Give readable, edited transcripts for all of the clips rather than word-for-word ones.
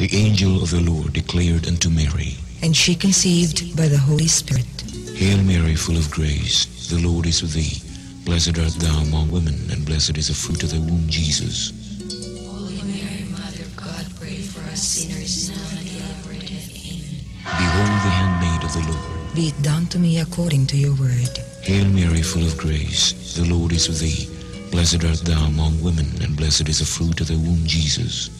The angel of the Lord declared unto Mary, and she conceived by the Holy Spirit. Hail Mary, full of grace, the Lord is with thee. Blessed art thou among women, and blessed is the fruit of thy womb, Jesus. Holy Mary, Mother of God, pray for us sinners, now and at the hour of our death. Amen. Behold the handmaid of the Lord. Be it done to me according to your word. Hail Mary, full of grace, the Lord is with thee. Blessed art thou among women, and blessed is the fruit of thy womb, Jesus.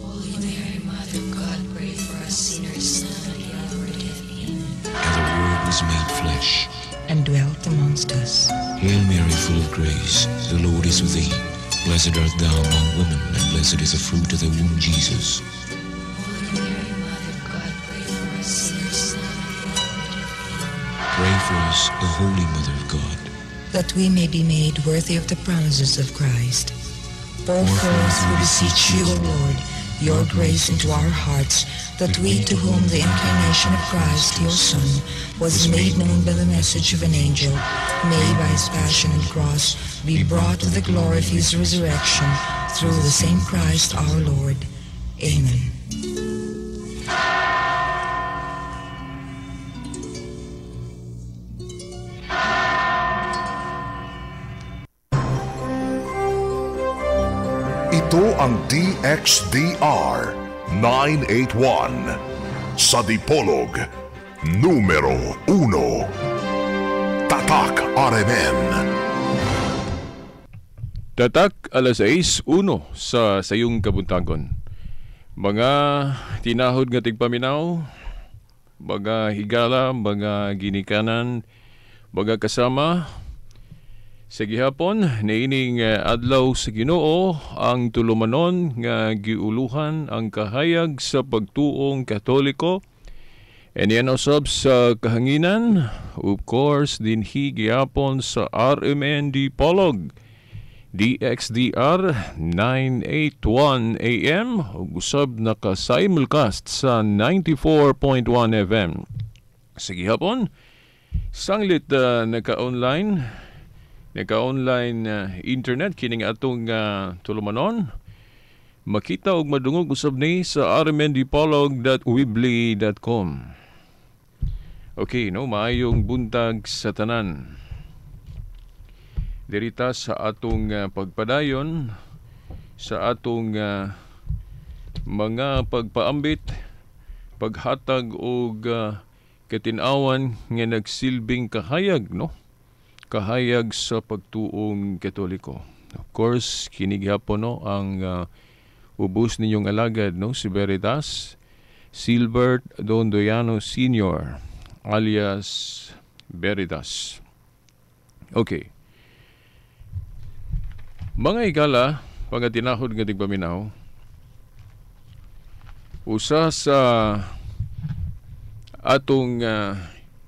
Holy Mary, Mother of God, pray for us sinners, now and at the hour of our death. Amen. And the Word was made flesh, And dwelt amongst us. Hail Mary, full of grace, the Lord is with thee. Blessed art thou among women, and blessed is the fruit of thy womb, Jesus. Holy Mary, Mother of God, pray for us sinners, now and at the hour of our death. Pray for us, O Holy Mother of God. That we may be made worthy of the promises of Christ. Pour forth, we beseech you, O Lord, your grace into our hearts, that we, to whom the incarnation of Christ, your Son, was made known by the message of an angel, may by his passion and cross be brought to the glory of his resurrection, through the same Christ our Lord. Amen. Ito ang DXDR 981 sa Dipolog numero 1. Tatak RMN. Tatak alas 6:01 sa sayong kabuntagon. Mga tinahod nga tigpaminaw, mga higala, mga ginikanan, mga kasama, sa gihapon, niining adlaw sa Ginoo ang tulumanon nga giuluhan ang kahayag sa pagtuong Katoliko. And yan usab sa kahanginan, of course, dinhi gihapon sa RMN Dipolog, DXDR 981 AM, usab naka-simulcast sa 94.1 FM. Sa gihapon, sanglit naka-online internet kining atong tulumanon. Makita og madungog usab ni sa rmndipolog.weebly.com. Okay, no, maayong buntag sa tanan. Dirita sa atong pagpadayon sa atong mga pagpaambit, paghatag og katin-awan nga nagsilbing kahayag, no? Kahayag sa pagtuong Katoliko. Of course, kinighapon no ang ubos ninyong alagad, no, si Veritas Silbert Dondoyano Sr. alias Veritas. Okay. Mga higala, pagatinahod nga tigpaminaw, usa sa atong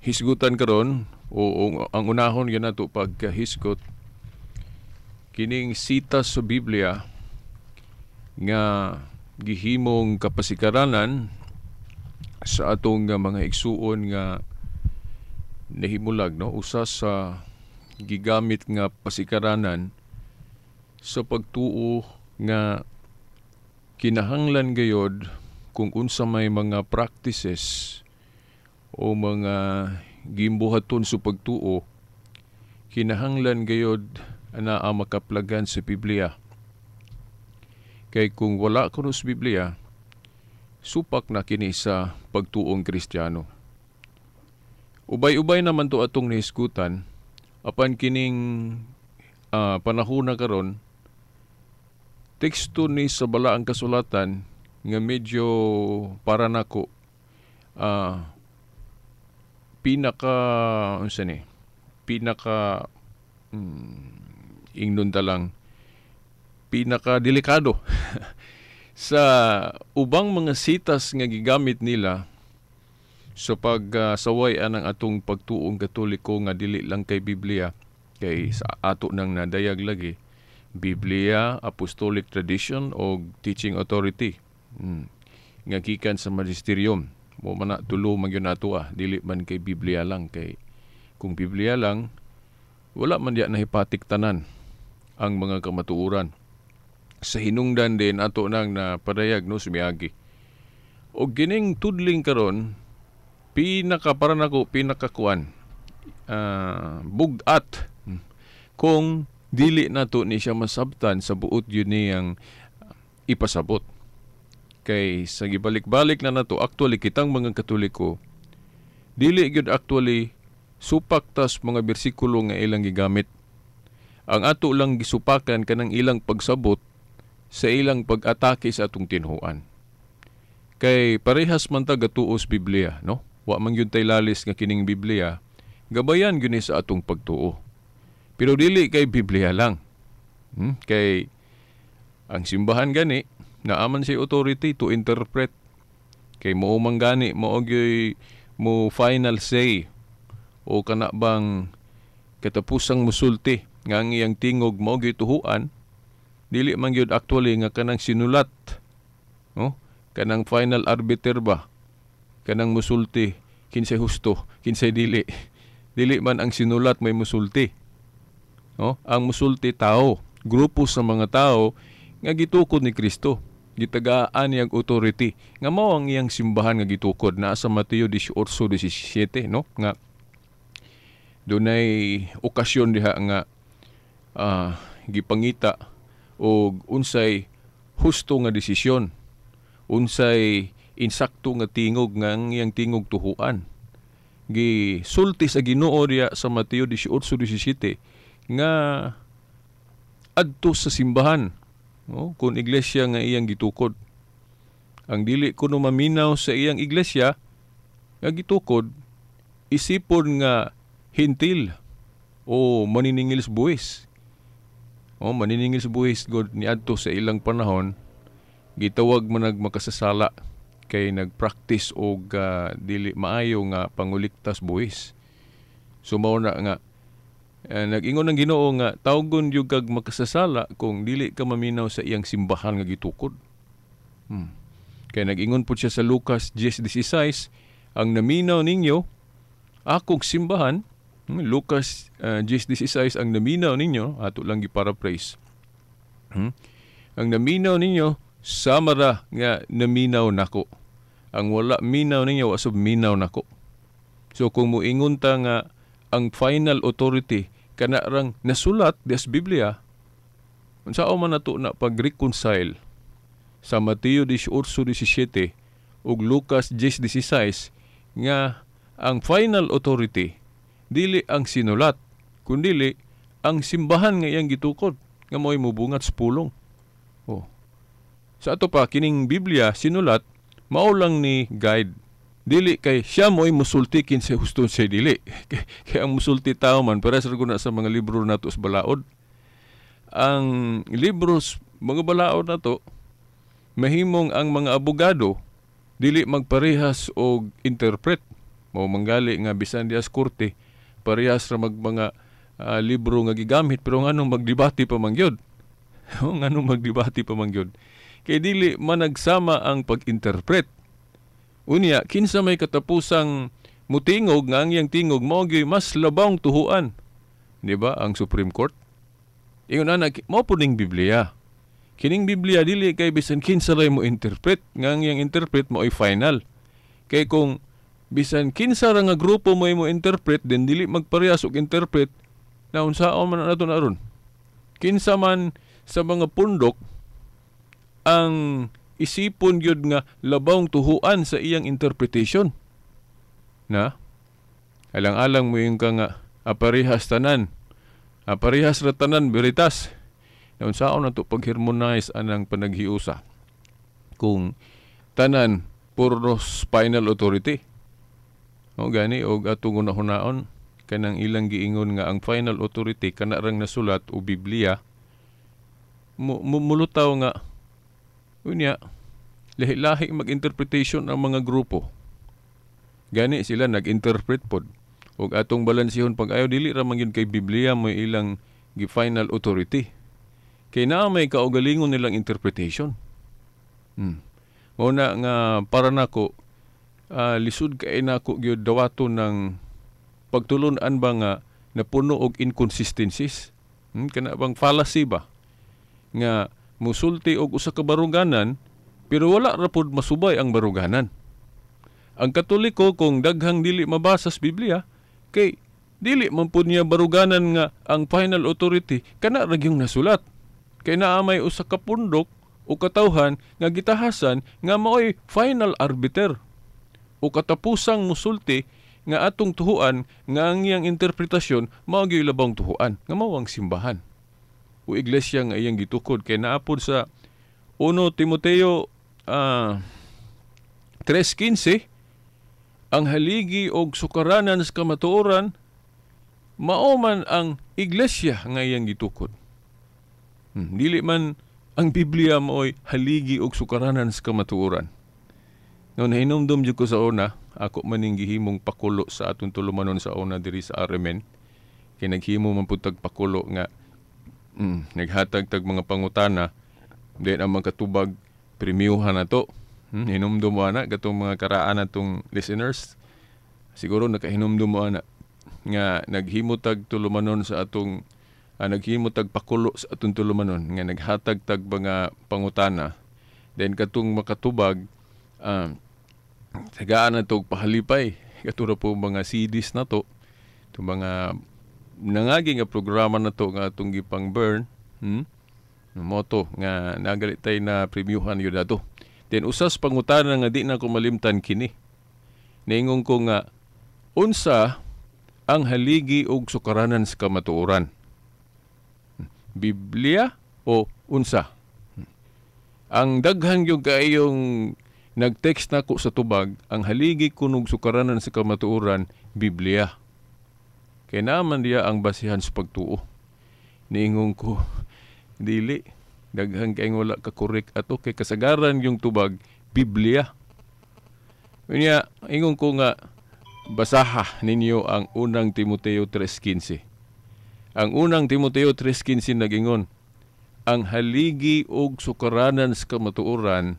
hisgutan karon o ang unahon yan nato pagkahisgot kining sita sa Biblia nga gihimong kapasikaranan sa atong mga igsuon nga nahimulag, no, usa sa gigamit nga pasikaranan sa pagtuo nga kinahanglan gayod kung unsa may mga practices o mga gimbuhaton sa pagtuo, kinahanglan gayod na makaplagan sa Biblia. Kay kung wala kuno sa Biblia, supak na kini sa pagtuong Kristiyano. Ubay-ubay naman to atong nahisgutan, apan kining panahon na karon, teksto ni sa balaang kasulatan nga medyo para nako pinaka delikado sa ubang mga sitas nga gigamit nila sa pagsaway anang atong pagtuong Katoliko nga dili lang kay Biblia, kay sa ato nang nadayag lagi Biblia, Apostolic Tradition o Teaching Authority nga gikan sa magisterium. Mo man na tulo magyud nato dili man kay Biblia lang, kay kung Biblia lang wala man diya nahipatik tanan ang mga kamatuoran. Sa hinungdan din ato nang napadayag, no, sumiyagi O gining tudling karon para nako pinakakuan bugat kung dili nato ni siya masabtan sa buot yun niyang ipasabot. Kay sa gibalik-balik na nato, actually kitang mga Katoliko, dili gyud actually supak tas mga bersikulo nga ilang gigamit. Ang ato lang gisupakan kanang ilang pagsabot sa ilang pag-atake sa atong tinhuan. Kay parehas man ta gatuos Biblia, no? Wa man gyud tay lalis nga kining Biblia, gabayan gyud ni sa atong pagtuo. Pero dili kay Biblia lang. Kay ang simbahan gani naaman siya authority to interpret. Kay mao man gani mao gyud mo final say o kana bang katapusang musulti nga ang iyang tingog mao gyud tuhuan, dili man gyud actually nga kanang sinulat, no? Kanang final arbiter ba, kanang musulti kinsay husto kinsay dili. Dili man ang sinulat may musulti, no? Ang musulti tao, grupo sa mga tao nga gitukod ni Kristo, gitagaan niyang authority nga mao ang iyang simbahan nga gitukod na sa Mateo 18:17, no? Nga dunay okasyon diha nga gipangita og unsay husto nga desisyon, unsay insakto nga tingog nga ang iyang tingog tuhuan. Gisulti sa Ginoo diya sa Mateo 18:17 nga adto sa simbahan, no? Kung iglesia nga iyang gitukod. Ang dili kuno maminaw sa iyang iglesia nga gitukod, isipon nga hintil o maniningil sa buwis. O maniningil sa buwis god niadto sa ilang panahon, gitawag man nagmakasasala kay nagpractice og dili maayo nga panguliktas buwis. So mao na nga nag-ingon ng Ginoo nga tawgon yung kag makasasala kung dili ka maminaw sa iyang simbahan nga gitukod. Kaya nag-ingon po siya sa Lucas 10:16, ang naminaw ninyo akong simbahan. Lucas 10:16, ang naminaw ninyo, ato lang gi-paraphrase. Ang naminaw ninyo samara nga naminaw nako. Ang wala minaw ninyo wasab minaw nako. So kung moingon ta nga ang final authority kana rang nasulat des Biblia, unsao man nato na pag-reconcile sa Mateo 18:17 ug Lucas 10:16 nga ang final authority dili ang sinulat, kundili ang simbahan nga iyang gitukod nga mo'y mubungat sa pulong. Sa ato pa kining Biblia sinulat mao lang ni guide. Dili kay siya mo'y musulti kinsa husto siya dili. Kay ang musulti tao man para sa sa mga libro nato sa balaod. Ang libros mga balaod nato mahimong ang mga abogado dili magparehas og interpret. Mao manggali nga bisan dias korte parehas ra mga libro nga gigamit pero nganong magdebate pa man gyud. Nganong magdebate pa man gyud. Kay dili man nagsama ang pag-interpret. Unya, kinsa may katapusang mutingog nga ang iyang tingog mao gyud mas labang tuhuan. Di ba? Ang Supreme Court. Ingon ana mao po ning Biblia. Kining Biblia dili kay bisan kinsa ray mo interpret nga ang iyang interpret mo ay final. Kay kung bisan kinsa ra nga grupo mo interpret then dili magparehas og interpret, na unsaon man nato na aron. Kinsa man sa mga pundok ang isipon gyud nga labawng tuhuan sa iyang interpretation. Na alang-alang mo yung ka nga aparehas tanan. Aparehas ra tanan veritas. Na unsaon nato pag-harmonize anang panaghiusa kung tanan puros final authority. O gani og atong hunaon kanang ilang giingon nga ang final authority kana rang nasulat o Biblia mulutaw nga unya lahi-lahi mag-interpretation ang mga grupo. Gani sila nag-interpret pod og atong balansihon pag-ayo dili ra man gyud kay Biblia mo ilang gi-final authority. Kay naa may kaugalingon nilang interpretation. Mao na nga para nako lisod kay nako gyud dawaton ng pagtulon-an ba nga napuno og inconsistencies. Kana bang fallacy ba nga musulti og usa ka baruganan Pero wala ra pud masubay ang baruganan. Ang Katoliko kung daghang dili mabasa sa Biblia, kay dili man pud niya baruganan nga ang final authority kana ra gyung nasulat. Kay naa may usa ka pundok o katawhan nga gitahasan nga mao'y final arbiter o katapusang musulti nga atong tuhuan nga ang iyang interpretasyon mao gyud labang tuhuan nga mao ang simbahan o iglesia nga iyang gitukod. Kay naapod sa 1 Timoteo 3:15, ang haligi og sukaranan sa kamatuoran mao man ang iglesia nga iyang gitukod. Dili man ang Biblia mo'y haligi og sukaranan sa kamatuoran. No, nahinumdum jud ko sa una, ako maning gihimong pakulo sa atong tulumanon sa una diri sa RMN. Kay naghimo man pud tag pakulo nga naghatag tag mga pangutana, then ang mga katubag premiuhan nato. Hinumdum mo na gatong mga karaan natong listeners. Siguro nakahinumdum mo na nga naghimo tag tulumanon sa atong naghimo tag pakulo sa atong tulumanon nga naghatag tag mga pangutana. Then katong makatubag tagaan na to pahalipay. Katuro po mga CDs na to. Itong mga nangagi nga programa na to nga atong gipang burn. Moto nga nagalitay na premiuhan yun na to. Then usas pangutana nga di na ko malimtan kini. Naingon ko nga, unsa ang haligi og sukaranan sa kamatuoran? Biblia o unsa? Ang daghan yung kaayong nag-text na ko sa tubag, ang haligi kunog sukaranan sa kamatuoran, Biblia. Kaya naman diya ang basihan sa pagtuo. Niingon ko, dili, daghan kayong wala kakorek ato kay kasagaran yung tubag, Biblia. Kanya, ingon ko nga, basaha ninyo ang unang Timoteo 3:15. Ang unang Timoteo 3:15 nagingon, ang haligi og sukaranan sa kamatuoran,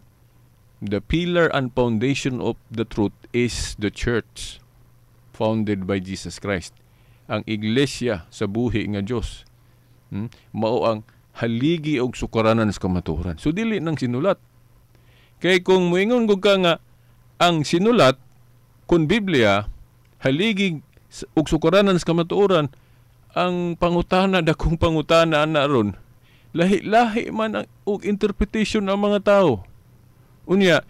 the pillar and foundation of the truth is the church founded by Jesus Christ. Ang iglesia sa buhi nga Dios. Mao ang haligi og sukaranan sa kamatuoran. So dili nang sinulat. Kay kung moingon ko ka nga ang sinulat kun Biblia haligi og sukaranan sa kamatuoran, ang pangutana dakong pangutana ana ron. Lahi-lahi man ang og interpretation ng mga tao. Unya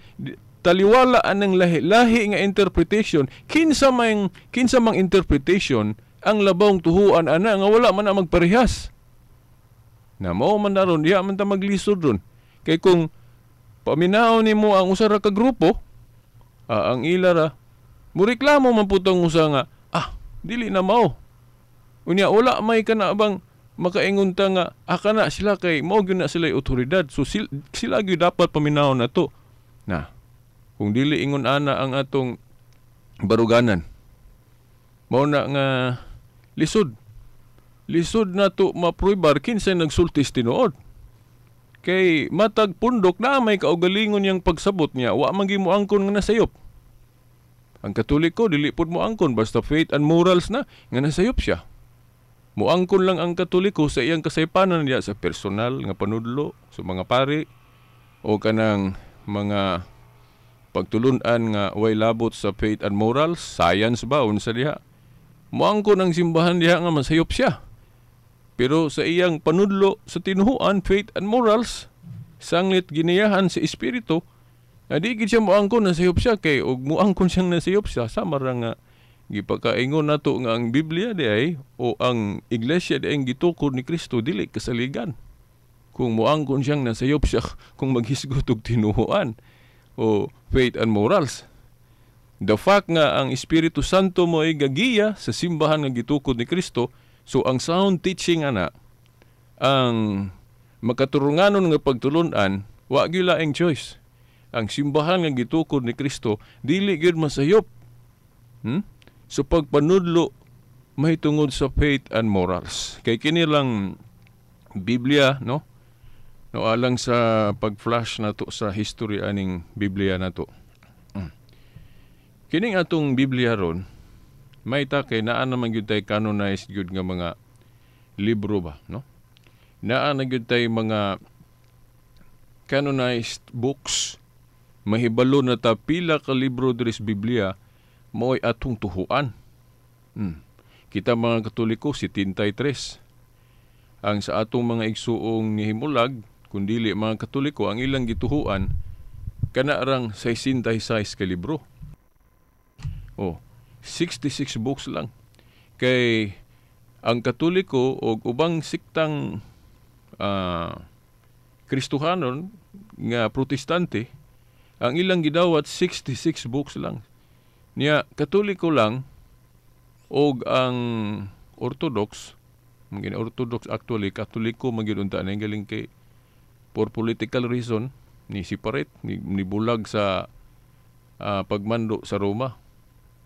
taliwala anang lahi-lahi nga interpretation, kinsa mang interpretation ang labong tuhuan ana nga wala man na magparehas. Na mao man naron diha man ta maglisod ron. Kay kung paminaw nimo ang usa ra ka grupo, ang ilara mureklamo man putong usa nga dili na mao. Unya wala may kana bang makaingon ta nga kana sila kay mao gyud na sila otoridad. So sila gyud dapat paminaw na to. Na kung dili ingon ana ang atong baruganan, mao na nga lisod na to mapruibar kinsa nagsultis tinuod. Kay matag pundok na may kaugalingon yang pagsabot niya, wa man mo angkon nga nasayop. Ang Katoliko dili pud mo angkon basta faith and morals na nga nasayop siya. Muangkon lang ang Katoliko sa iyang kasaypanan niya sa personal nga panudlo sa mga pari o kanang mga pagtulunan nga way labot sa faith and morals, science ba unsa diha. Muangkon ang simbahan diha nga masayop siya. Pero sa iyang panudlo sa tinuhuan, faith and morals, sanglit giniyahan sa espiritu, na di gid siya muangkon na sayop siya kay og muangkon siyang nasayop siya sama ra nga gipakaingon nato nga ang Biblia di ay o ang iglesia di ay gitukod ni Kristo dili kasaligan. Kung muangkon siyang nasayop siya kung maghisgot og tinuhuan o faith and morals. The fact nga ang Espiritu Santo mo ay gagiya sa simbahan nga gitukod ni Kristo, so ang sound teaching ana, ang makaturunganon nga pagtulunan, wa gyud laing choice. Ang simbahan nga gitukod ni Kristo dili gyud masayop. So pagpanudlo mahitungod sa faith and morals. Kay kini lang Biblia, no? No alang sa pag-flash nato sa history aning Biblia nato. Kining atong Biblia ron, may kay naa naman gyud tay canonized gyud nga mga libro ba, no? Naa na gyud tay mga canonized books mahibalo na ta pila ka libro diri sa Biblia mo'y atong tuhuan. Kita mga Katoliko, 73. Ang sa atong mga igsuong nihimulag, kung dili mga Katoliko, ang ilang gituhuan, kanarang 66 ka libro. 66 books lang. Kay ang Katoliko o ubang siktang Kristohanon nga Protestante, ang ilang gidawat 66 books lang. Niya Katoliko lang og ang Orthodox, mga Orthodox actually Katoliko magidunta na galing kay for political reason ni separate ni bulag sa pagmando sa Roma.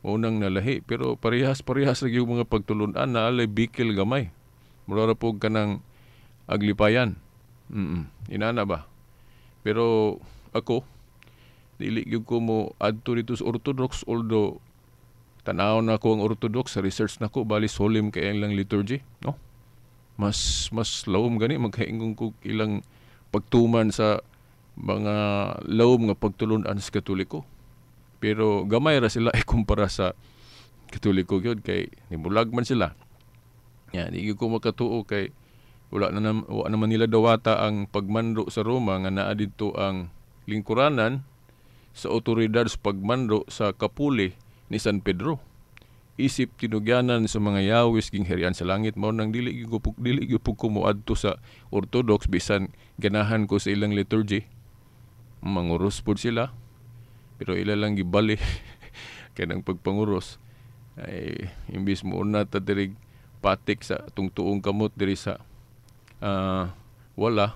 Unang nalahi pero parehas lagi yung mga pagtulunan na alay bikil gamay. Mura po kanang aglipayan. Inana ba? Pero ako dili gyud ko mo adto dito sa Orthodox, although tanaw na ko ang Orthodox sa research nako bali solemn kay ilang liturgy, no? Mas lawom gani magkaingong ko ilang pagtuman sa mga lawom nga pagtulunan sa Katoliko. Pero gamay ra sila kumpara sa Katoliko gyud kay nibulag man sila. Ya, di gyud ko makatuo kay wala naman nila dawata ang pagmando sa Roma nga naa didto ang lingkuranan sa otoridad sa pagmando sa kapuli ni San Pedro. Isip tinugyanan sa mga yawis ging herian sa langit mao nang dili gyud ko moadto sa Orthodox bisan ganahan ko sa ilang liturgy. Manguros pud sila. Pero ila lang gibali kanang pagpanguros ay imbis mo una ta diri patik sa tungtuong kamot diri sa wala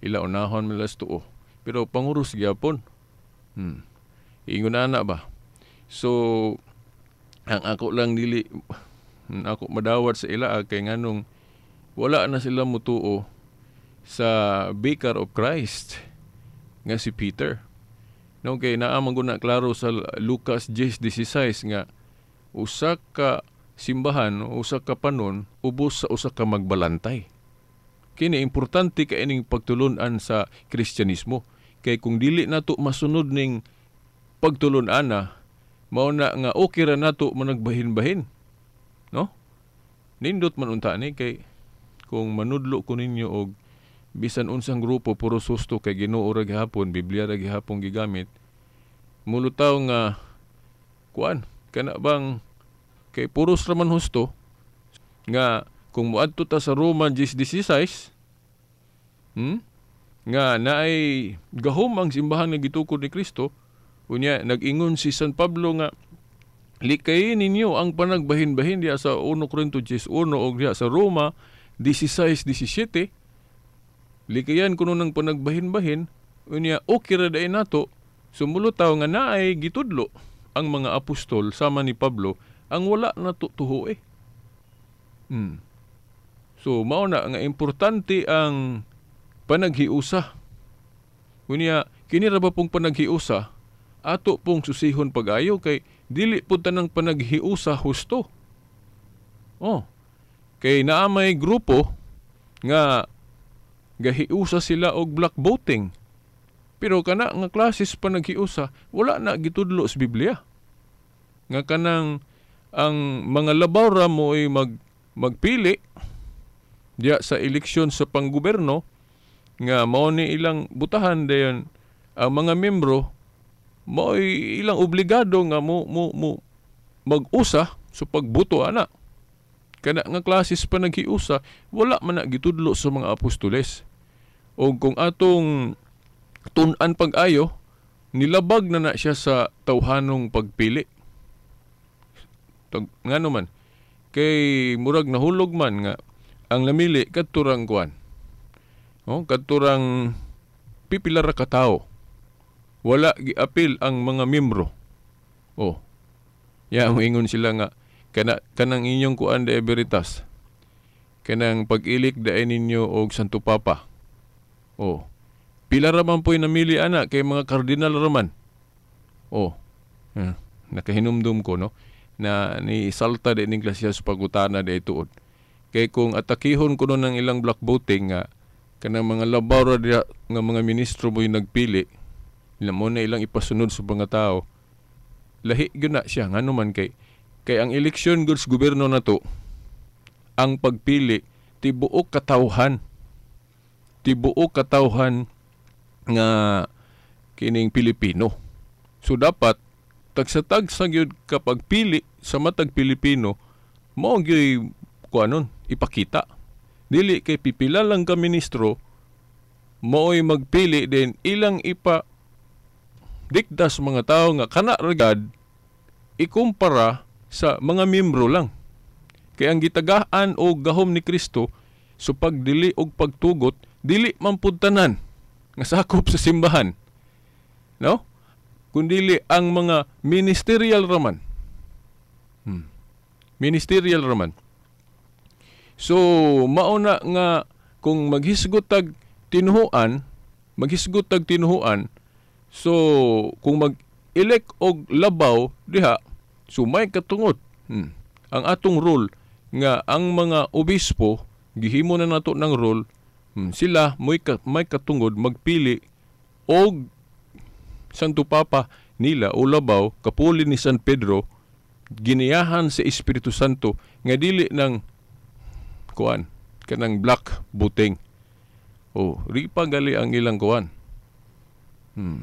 ila unahon milas tuo pero panguros gyapon. Ingon ana ba? So ang ako lang dili ako madawat sa ila kay nganong wala na sila mutuo sa Vicar of Christ nga si Peter. No, kay naamang guna klaro sa Lucas 10:16 nga usa ka simbahan, usa ka panon ubos sa usa ka magbalantay. Kini importante kay ining pagtulon-an sa Kristyanismo. Kay kung dili nato masunod ning pagtulon-an na, mao na nga okay ra nato managbahin-bahin. No? Nindot man unta ni kay kung manudlo ko ninyo og bisan unsang grupo puro susto kay Ginoo ra gihapon, Biblia ra gihapon gigamit. Mulutaw nga kuan kana bang kay puros ra man husto nga kung moadto ta sa Roma 10:16 nga naay gahom ang simbahan nga gitukod ni Kristo, unya nag-ingon si San Pablo nga likayin ninyo ang panagbahin-bahin diya sa 1 Corinto 10:1 o diya sa Roma 16:17. Likayan kuno ng panagbahin-bahin, unya okay ra day nato sumulutaw nga naay gitudlo ang mga apostol sama ni Pablo ang wala nato tuho . So mao na nga importante ang panaghiusa. Unya kini ra ba pong panaghiusa ato pong susihon pag-ayo kay dili pud tanang panaghiusa husto. Kay naamay grupo nga gahiusa sila og black voting. Pero kana nga klases pa naghiusa, wala na gitudlo sa Biblia. Nga kanang ang mga labaw ra mo ay magpili diya sa eleksyon sa panggoberno nga mao ni ilang butahan dayon ang mga membro mao ilang obligado nga mo mag-usa sa pagbuto ana. Kana nga klases pa naghiusa, wala man na gitudlo sa mga apostoles. O kung atong tun-an pag-ayo, nilabag na siya sa tawhanong pagpili. Nga naman, kay murag nahulog man nga, ang namili kadturang kuan. Kadturang pipila ra ka tawo. Wala giapil ang mga membro. Ingon sila nga, kanang inyong kuan de veritas. Kanang pag-ilik daay ninyo og Santo Papa. Pila raman po'y namili ana kay mga kardinal raman. Nakahinumdum ko no na ni salta de ning klasya sa pagutana de tuod. Kay kung atakihon ko no ng ilang black voting nga kanang mga labaw ra nga mga ministro mo'y nagpili, mo na ilang ipasunod sa mga tao, lahi gyud na siya ngano man kay ang eleksyon gud sa gobyerno nato, ang pagpili tibuok katawhan nga kining Pilipino. So dapat tagsa-tagsa gyud kapag pili sa matag Pilipino mao gyud kuanon ipakita. Dili kay pipila lang ka ministro mao'y magpili din ilang diktas mga tao nga kana regard ikumpara sa mga membro lang. Kay ang gitagaan o gahom ni Kristo so pagdili og pagtugot dili man pud tanan nga sakop sa simbahan. No? Kundili ang mga ministerial raman. Ministerial raman. So mauna nga kung maghisgot tag tinuhuan, so kung mag-elect og labaw diha, so may katungod. Ang atong rule nga ang mga obispo gihimo na nato ng rule, sila may katungod magpili og Santo Papa nila o labaw kapuli ni San Pedro giniyahan sa Espiritu Santo nga dili ng kanang black voting. Ripa gali ang ilang kuan.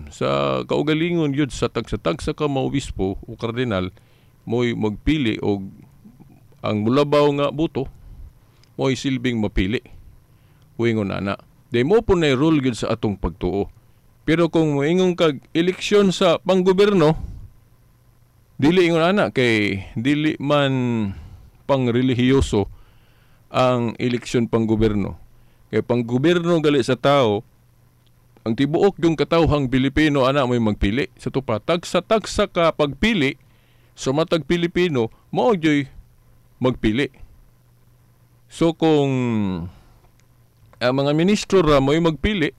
Sa kaugalingon yun sa tagsa ka maobispo o kardinal mo'y magpili og ang mulabaw nga buto mo'y silbing mapili. Uingon ana. Di mo po na rule yun sa atong pagtuo. Pero kung moingon kag eleksyon sa panggobyerno, dili ingon ana kay dili man pangrelihiyoso ang eleksyon panggobyerno. Kay panggobyerno gali sa tao, ang tibuok yung katawhang Pilipino ana mo'y magpili. Sa tupa, tagsa ka pagpili, sa matag Pilipino, mao joy magpili. So kung ang mga ministro ra mo'y magpili,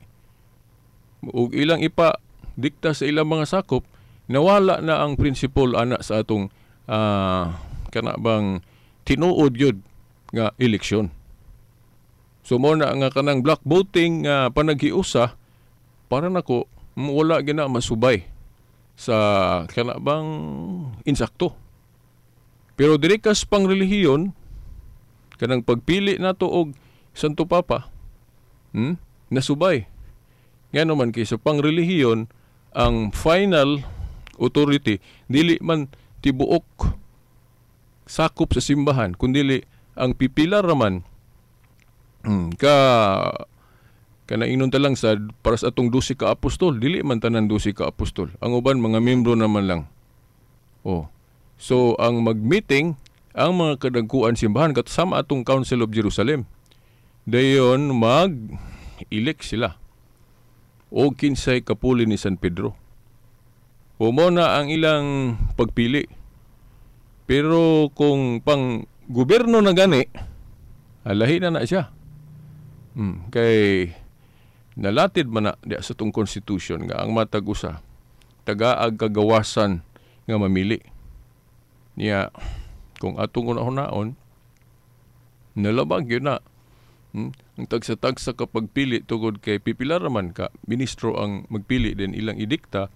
ug ilang dikta sa ilang mga sakop, nawala na ang principle ana sa atong kanabang tinuod yun nga eleksyon. So mo na nga kanang black voting nga panaghiusa para nako wala gina masubay sa kanabang insakto. Pero diri kas pangrelihiyon kanang pagpili nato og Santo Papa nasubay. Ngano man kay sa pangrelihiyon ang final authority dili man tibuok sakop sa simbahan kundi ang pipila raman kana inon talang sa para sa atong 12 ka apostol, dili man tanan 12 ka apostol. Ang uban mga membro naman lang. So ang mag-meeting ang mga kadagkuan simbahan kasama atong Council of Jerusalem. Dayon mag-elect sila o kinsay kapuli ni San Pedro. Mo na ang ilang pagpili. Pero kung pang gobyerno na gani, alahi na siya. Kay nalatid man na di sa itong constitution nga ang matag usa tagaag kagawasan nga mamili. Niya kung atong unahon nalabag yun na. Ang tagsa-tagsa ka pagpili tugod kay pipila raman ka ministro ang magpili din ilang idikta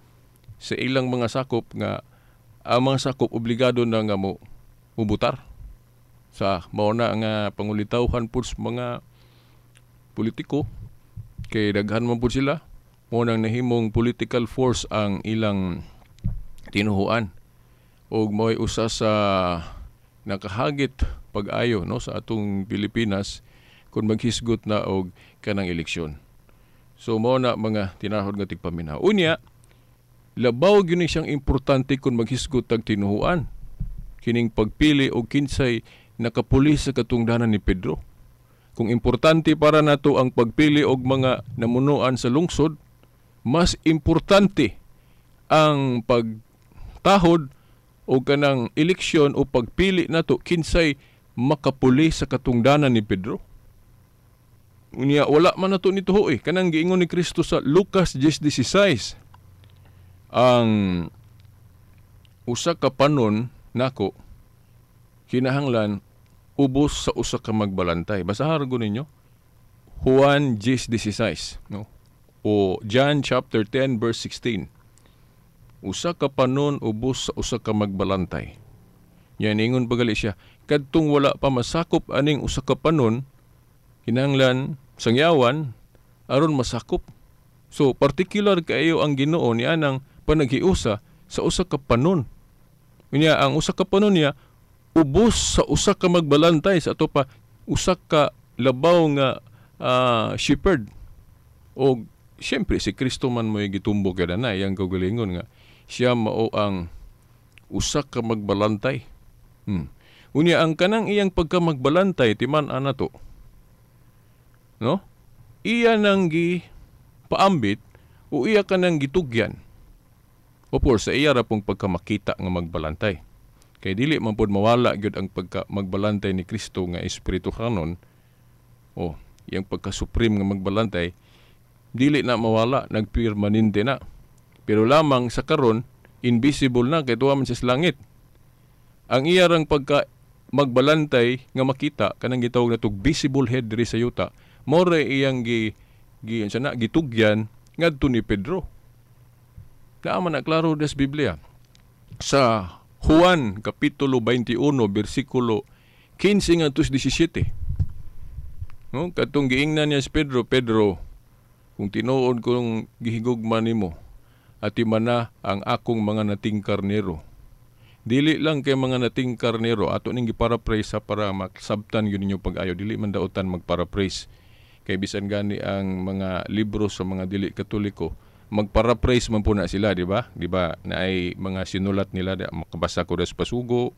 sa ilang mga sakop nga ang mga sakop obligado na nga mo mubutar sa mauna nga pangulitawhan po sa mga politiko kay daghan man po sila mo nang nahimong political force ang ilang tinuhuan og mo'y usa sa nakahagit pag-ayo no sa atong Pilipinas kung maghisgot na og kanang eleksyon. So mao na mga tinahod nga tigpaminaw. Unya, labaw gyud siyang importante kung maghisgot tag tinuhuan. Kining pagpili og kinsay nakapuli sa katungdanan ni Pedro. Kung importante para nato ang pagpili og mga namunuan sa lungsod, mas importante ang pagtahod o kanang eleksyon o pagpili nato kinsay makapuli sa katungdanan ni Pedro. Unya wala man nato nituho kanang giingon ni Kristo sa Lucas 10:16. Ang usa ka panon nako kinahanglan ubos sa usa ka magbalantay. Basahan ko ninyo Juan 10:16 no? O John chapter 10 verse 16. usa ka panon ubos sa usa ka magbalantay. Yan ingon pagali siya, kadtong wala pa masakop aning usa ka panon, kinahanglan sangyawan aron masakop. So particular kaayo ang Ginoo niya nang panaghiusa sa usa ka panon. Unya ang usa ka panon niya ubos sa usa ka magbalantay sa ato pa usa ka labaw nga shepherd. O siyempre si Kristo man mo'y gitumbok kada na iyang kaugalingon nga siya mao ang usa ka magbalantay. Unya ang kanang iyang pagkamagbalantay timan anato. No? Iya nang paambit o iya ka nang gitugyan. Of course, sa iya ra pong pagkamakita nga magbalantay. Kay dili man pod mawala gyud ang magbalantay ni Kristo nga espiritu kanon. O, iyang pagka-supreme nga magbalantay, dili na mawala, nagpermanente na. Pero lamang sa karon, invisible na kay tuwa man sa langit. Ang iya rang pagka magbalantay nga makita kanang gitawag natog visible head diri sa yuta, more iyang gitugyan ngadto ni Pedro. Naman na klaro des Biblia. Sa Juan kapitulo 21 bersikulo 15 ngadto 17. No, katong giingnan niya si Pedro, Pedro, kung tinuod kong gihigugman nimo, ati man na ang akong mga nating karnero. Dili lang kay mga nating karnero, ato ning giparaphrase para maksabtan yun ninyo pag-ayo. Dili man daotan magparaphrase. Kay bisan gani ang mga libro sa mga dili katoliko, magparaphrase man po na sila, di ba? Di ba na ay mga sinulat nila, makabasa ko res pasugo,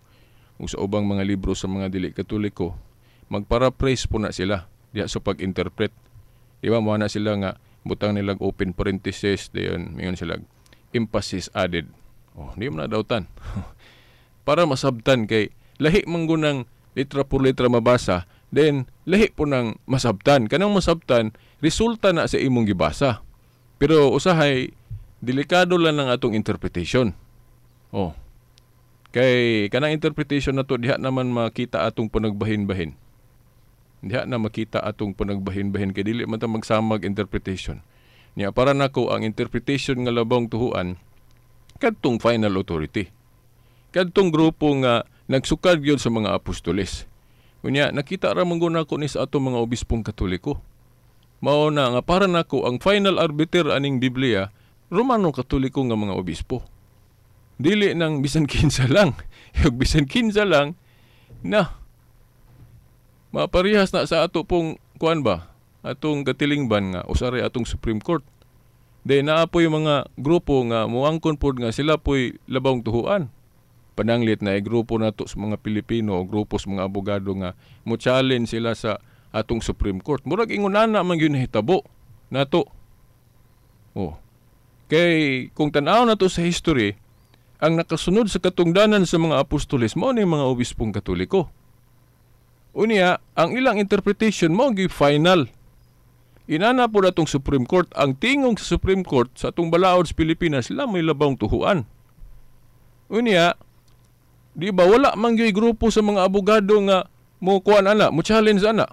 o sa ubang mga libro sa mga dili katoliko, magparaphrase po na sila diya sa pag-interpret. Di ba, na sila nga, butang nilang open parenthesis, dayon, mayon sila, emphasis added. Oh, di mo na dautan. Para masabtan kay, lahi manggunang litra por litra mabasa, then lahi po nang masabtan. Kanang masabtan, resulta na sa imong gibasa. Pero usahay, delikado lang ng atong interpretation. Oh. Kay kanang interpretation na to, diha naman makita atong panagbahin-bahin. Diha na makita atong panagbahin-bahin kay dili man ta magsamag interpretation. Niya para nako ang interpretation nga labang tuhuan kadtong final authority. Kadtong grupo nga nagsukad gyud sa mga apostoles. Kunya nakita ra man guna ko ni sa atong mga obispong Katoliko. Mao na nga para nako ang final arbiter aning Biblia Romano Katoliko nga mga obispo. Dili nang bisan kinsa lang. Yung bisan kinsa lang na maparihas na sa ato pong kuan ba? Atong katilingban nga usari atong Supreme Court. Day naa po yung mga grupo nga muangkon pod nga sila po'y labawng tuhuan. Pananglit na grupo nato sa mga Pilipino o grupo sa mga abogado nga mo-challenge sila sa atong Supreme Court. Murag ingunana man gyud hitabo nato. Oh. Kay kung tan-aw nato sa history, ang nakasunod sa katungdanan sa mga apostoles mao ni mga obispong Katoliko. Unya, ang ilang interpretation mao gyud final. Inana po natong Supreme Court, ang tingong sa Supreme Court sa atong balaod sa Pilipinas, sila may labang tuhuan. Unya, di ba wala man gyud grupo sa mga abogado nga mo kuan ana, mo challenge ana.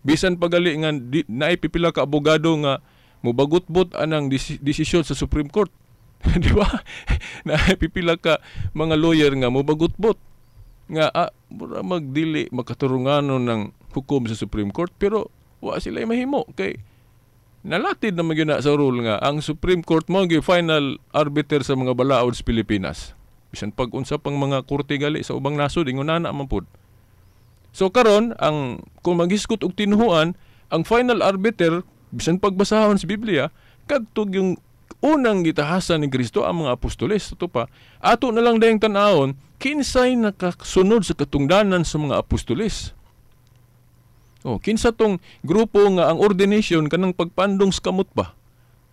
Bisan pagali nga naay pipila ka abogado nga mo bagut-but anang desisyon sa Supreme Court. Di ba? Naay pipila ka mga lawyer nga mo bagut-but nga mura magdili makaturunganon ng hukom sa Supreme Court pero wa sila mahimo kay nalatid na magyuna sa rule nga ang Supreme Court mo gyud final arbiter sa mga balaod sa Pilipinas. Bisan pag-unsa pang mga korte gali sa ubang nasod ingunana man pud. So karon ang kung maghiskot og tinuhuan, ang final arbiter bisan pagbasahon sa Biblia kadtog yung unang gitahasan ni Kristo ang mga apostoles. Ito pa, ato na lang dayang tan-awon kinsay nakasunod sa katungdanan sa mga apostoles. Oh, kinsa tong grupo nga ang ordination kanang pagpandong sa kamot ba?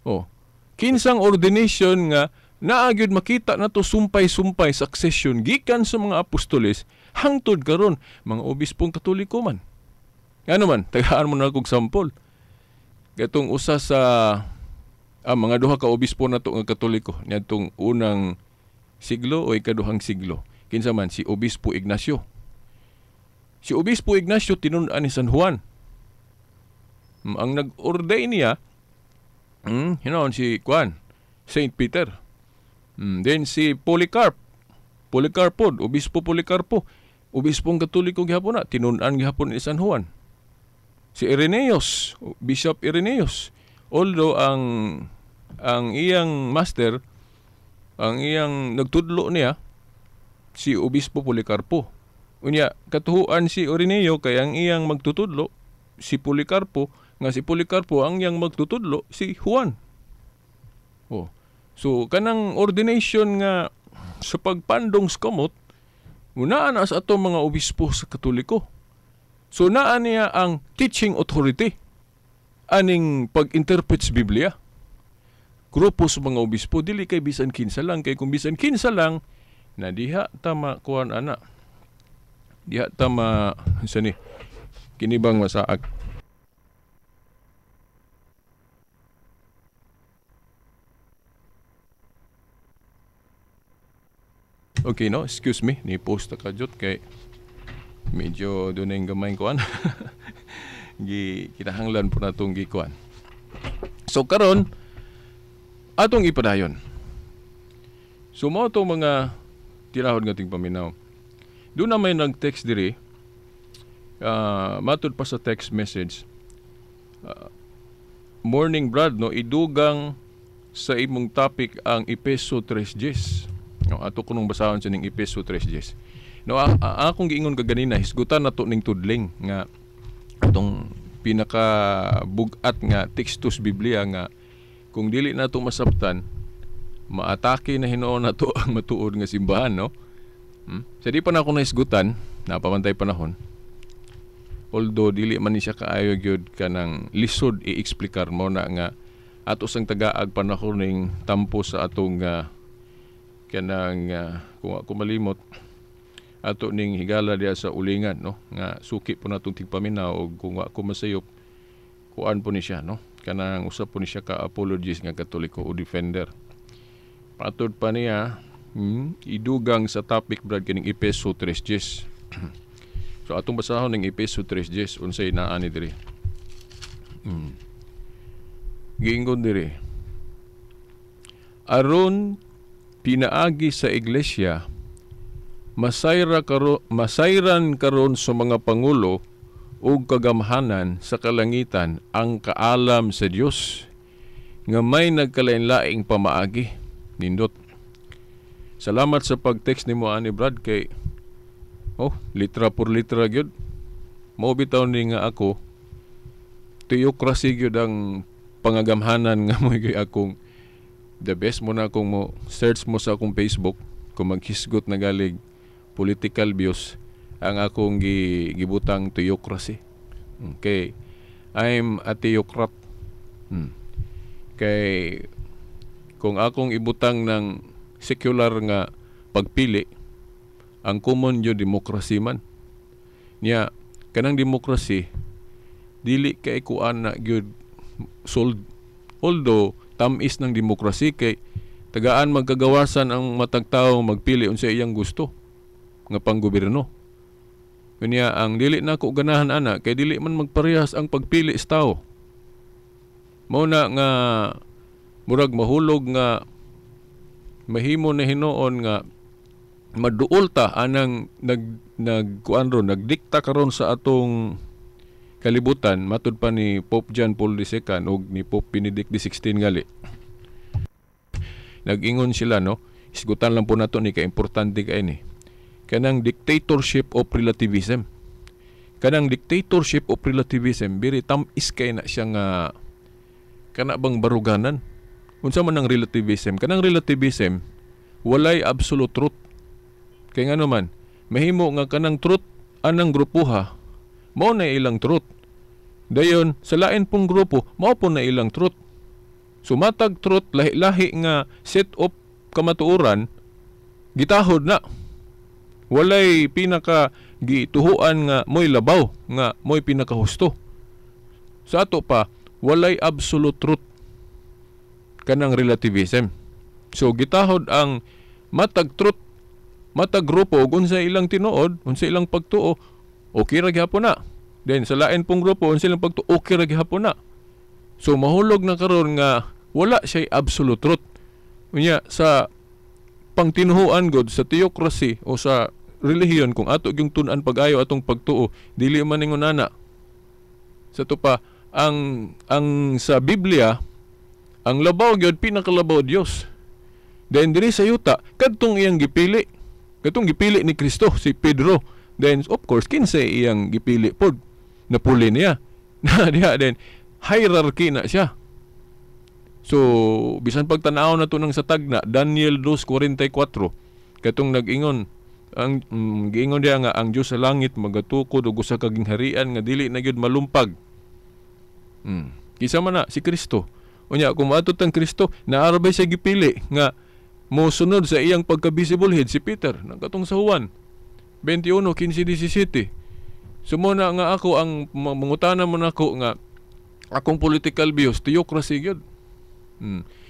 Oh, kinsang ordination nga naagyud makita nato sumpay-sumpay succession gikan sa mga apostoles hangtod karon mga obispong Katoliko man. Ano man, tagaan mo na kog sample. Katong usa sa mga duha ka obispo nato nga Katoliko niadtong unang siglo o ikaduhang siglo. Kinsa man si Obispo Ignacio. Si Obispo Ignacio tinun-an ni San Juan. Ang nag-ordain niya si Saint Peter. Then si Policarpo, Obispo Policarpo, Obispong Katoliko gihapon na, tinun-an gihapon ni San Juan. Si Irenaeus, Bishop Irenaeus, although ang iyang master, ang iyang nagtudlo niya, si Obispo Policarpo. Unya, katuhuan si Ireneo kay ang iyang magtutudlo, si Policarpo, nga si Policarpo ang iyang magtutudlo, si Juan. So, kanang ordination nga sa pagpandong sa kamot, munaan as ato mga obispo sa Katoliko. So, naan niya ang teaching authority, aning pag-interpret sa Biblia. Grupo sa mga obispo, dili kay bisan kinsa lang, kay kung bisan kinsa lang, na diha tama kuan ana. Diha tama sani kinibang masaag. Okay, no? Excuse me. Ni-post na kajot kay medyo doon yung gamay kuan. Kinahanglan po na itong gikuan. So, karon atong ipadayon. So, mo itong mga tirahod nga ting paminaw. Doon na may nag-text diri. Matod pa sa text message. Morning Brad, no? Idugang sa imong topic ang Epeso 3:10. No, ato kunong basahon sa ning Epeso 3:10. No, akong giingon kaganina, hisgutan nato ning tudling nga atong pinaka bugat nga tekstus Biblia nga kung dili nato masabtan, maatake na hinuon nato ang matuod nga simbahan, no? Sa di pa na ako nahisgutan, napamantay panahon. Although dili man ni siya kaayo gyud kanang lisod i-eksplikar mo na nga ato sang tagaag panahon ning tampo sa atong kanang kung ako malimot ato ning higala diya sa ulingan, no, nga suki po natong tigpaminaw og kung ako masayop kuan po ni siya, no, kanang usap po ni siya ka apologist nga Katoliko o defender. Patod pa niya idugang sa topic brad kining Epeso 3:10. So atong basahon ning Epeso 3:10 unsay naa ni diri. Giingon diri, aron pinaagi sa iglesia, masayran karon sa mga pangulo ug kagamhanan sa kalangitan ang kaalam sa Dios nga may nagkalain-laing pamaagi. Nindot. Salamat sa pag-text nimo ani Brad kay litra por litra gyud. Mao bitaw ni nga ako theocracy gyud ang pangagamhanan nga mo gyud akong the best mo na kung mo search mo sa akong Facebook kung maghisgot na galig political views ang akong gibutang theocracy. Okay. I'm a theocrat. Kay kung akong ibutang ng secular nga pagpili, ang common yun demokrasy man. Niya, kanang demokrasy, dili kay kuan na gyud sold. Although tamis ng demokrasy kay tagaan magkagawasan ang matag tawo magpili unsa iyang gusto nga panggobyerno. Kanya ang dili na ko ganahan ana kay dili man magparehas ang pagpili sa tawo. Mao na nga murag mahulog nga mahimo na hinuon nga maduol ta anang nagdikta karon sa atong kalibutan matud pa ni Pope John Paul II ug ni Pope Benedict XVI gali. Nag-ingon sila, no, isgutan lang po nato ni ka-importante kay ni kanang dictatorship of relativism. Kanang dictatorship of relativism biri tamis kay na siya nga kana bang baruganan. Unsa man ang relativism? Kanang relativism walay absolute truth. Kay ngano man mahimo nga kanang truth anang grupuha mao na ilang truth. Dayon sa lain pong grupo mao po na ilang truth. Sumatag truth lahi-lahi nga set of kamatuoran gitahod na. Walay pinaka gituhuan nga mo'y labaw nga mo'y pinakahusto. Sa ato pa walay absolute truth kanang relativism. So gitahod ang matag truth matag grupo ug unsa ilang tinuod, unsa ilang pagtuo, okay ra gyapon na. Then sa lain pong grupo unsa ilang pagtuo, okay ra gyapon na. So mahulog na karon nga wala siya absolute truth. Unya sa pangtinuhuan god sa theocracy o sa relihiyon kung ato gyung tun-an pag-ayo atong pagtuo dili man ningon ana. Sa to pa ang sa Biblia ang labaw gyud pinakalabaw Dios. Then diri sa yuta kadtong iyang gipili. Kadtong gipili ni Kristo si Pedro. Then of course kinsa iyang gipili pod napuli niya. Na diha then hierarchy na siya. So bisan pagtan-aw na to nang sa tagna Daniel 2:44 katong nag-ingon ang giingon diha nga ang Dios sa langit magatukod og usa ka gingharian nga dili na gyud malumpag. Kisa man na si Kristo. Unya kung maadto tang Kristo naarabay siya gipili nga mosunod sa iyang pagka-visible head si Peter nang katong sa Juan 21:15-17. Sumuna nga ako ang mangutana mo nako nga akong political views theocracy gyud.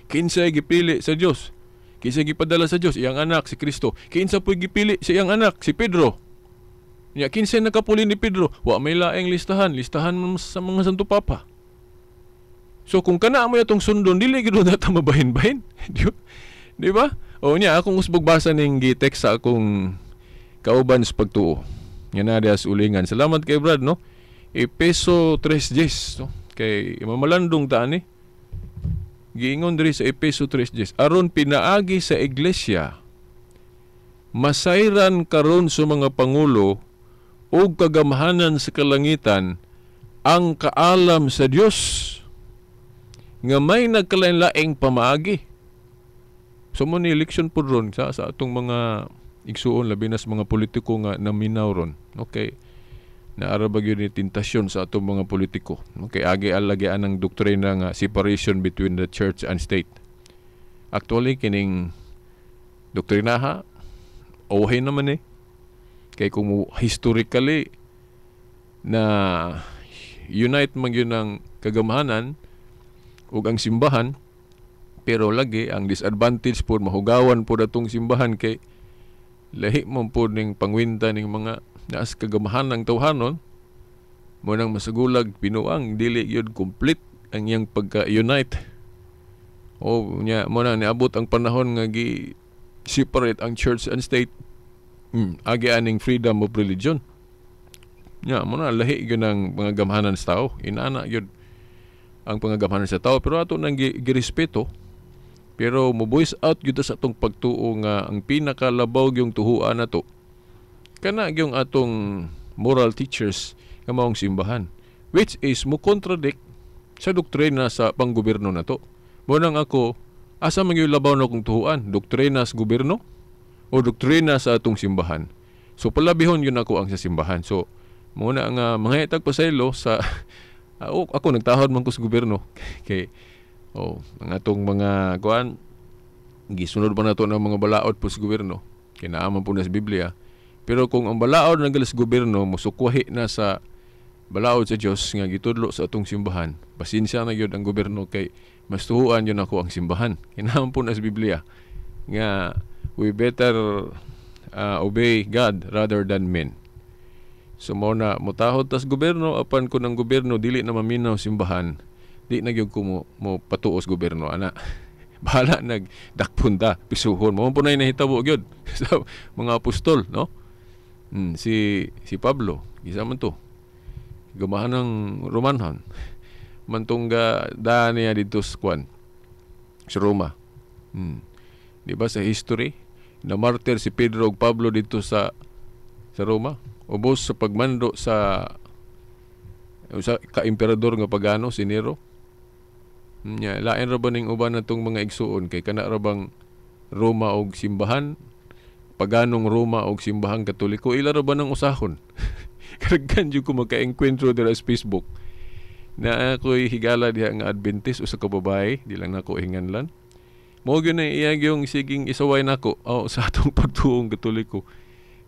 Kinsa gipili sa Dios? Kinsa gipadala sa Dios? Iyang anak si Kristo. Kinsa po'y gipili sa iyang anak si Pedro? Nya kinsa nakapuli ni Pedro? Wa may laing listahan sa mga santo papa. So kung kana mo atong sundon dili gyud na ta mabahin-bahin. Di ba? O nya akong usbog basa ning gi-text sa akong kauban sa pagtuo. Nga na dias ulingan. Salamat kay Brad no. Efeso 3:10 no. Kay mamalandong ta ani. Giingon diri sa Efeso 3:10 aron pinaagi sa iglesia masayran karon sa mga pangulo ug kagamhanan sa kalangitan ang kaalam sa Dios nga may nagkalain-laing pamaagi. So mo ni election po ron sa atong mga igsuon labi na sa mga politiko nga naminaw ron. Okay. Naarabag yun ni tentasyon sa atong mga politiko. Okay, agi-alagian ang doktrina nga separation between the church and state. Actually, kining doktrina ha, okay naman eh. Kaya kung historically na unite man yun ang kagamahanan ug ang simbahan, pero lagi ang disadvantage po mahugawan po datong simbahan kay lahi man po ning pangwinta ning mga naas kagamahan ng tawhanon mo nang masagulag pinuang dili yun complete ang iyang pagka-unite o nya mo nang niabot ang panahon nga gi-separate ang church and state agi aning freedom of religion nya mo na lahi yun ang mga gamhanan sa tao inana yun ang pangagamhanan sa tao pero ato nang girespeto pero mo voice out gyud sa atong pagtuo nga ang pinakalabaw yung tuhuan nato kana yung atong moral teachers nga maong simbahan which is mo contradict sa doktrina sa panggobyerno nato. Mo nang ako asa man yung labaw na kong tuhuan, doktrina sa gobyerno o doktrina sa atong simbahan. So palabihon yun ako ang sa simbahan. So muna nga mga itag pasaylo sa ako nagtahod man ko sa gobyerno kay ang atong mga kuan gisunod pa nato ng mga balaod po sa gobyerno kay naaman po na sa Biblia. Pero kung ang balaod ng galas gobyerno musukwahi na sa balaod sa Dios nga gitudlo sa atong simbahan, pasensya na gyud ang gobyerno kay mas tuhuan yun ako ang simbahan. Kinahanglan po na sa Biblia nga we better obey God rather than men. So mo na mutahod tas gobyerno apan kun ang gobyerno dili na maminaw simbahan, di na gyud ko mo patuos gobyerno ana. Bahala nagdakpunta pisuhon mo po na nahitabo gyud sa mga apostol no. Si Pablo, isa man to. Gamahan ng Romanhon. Mantungga daan niya dito sa Kwan. Sa Roma. Di ba sa history? Na martyr si Pedro ug Pablo dito sa Roma. Ubos sa pagmando sa ka-emperador nga pagano, si Nero. Lain ra ba ning uban natong mga igsuon kay kana ra bang Roma og simbahan? Paganong Roma o simbahang Katoliko, ila ra ba ng usahon? Karagkan dyan ko magka-enkwentro dira sa Facebook na ako'y higala diha nga Adventist o sa kababae, di lang nako hinganlan. Mo gyud na iya yung siging isaway nako sa atong pagtuong Katoliko.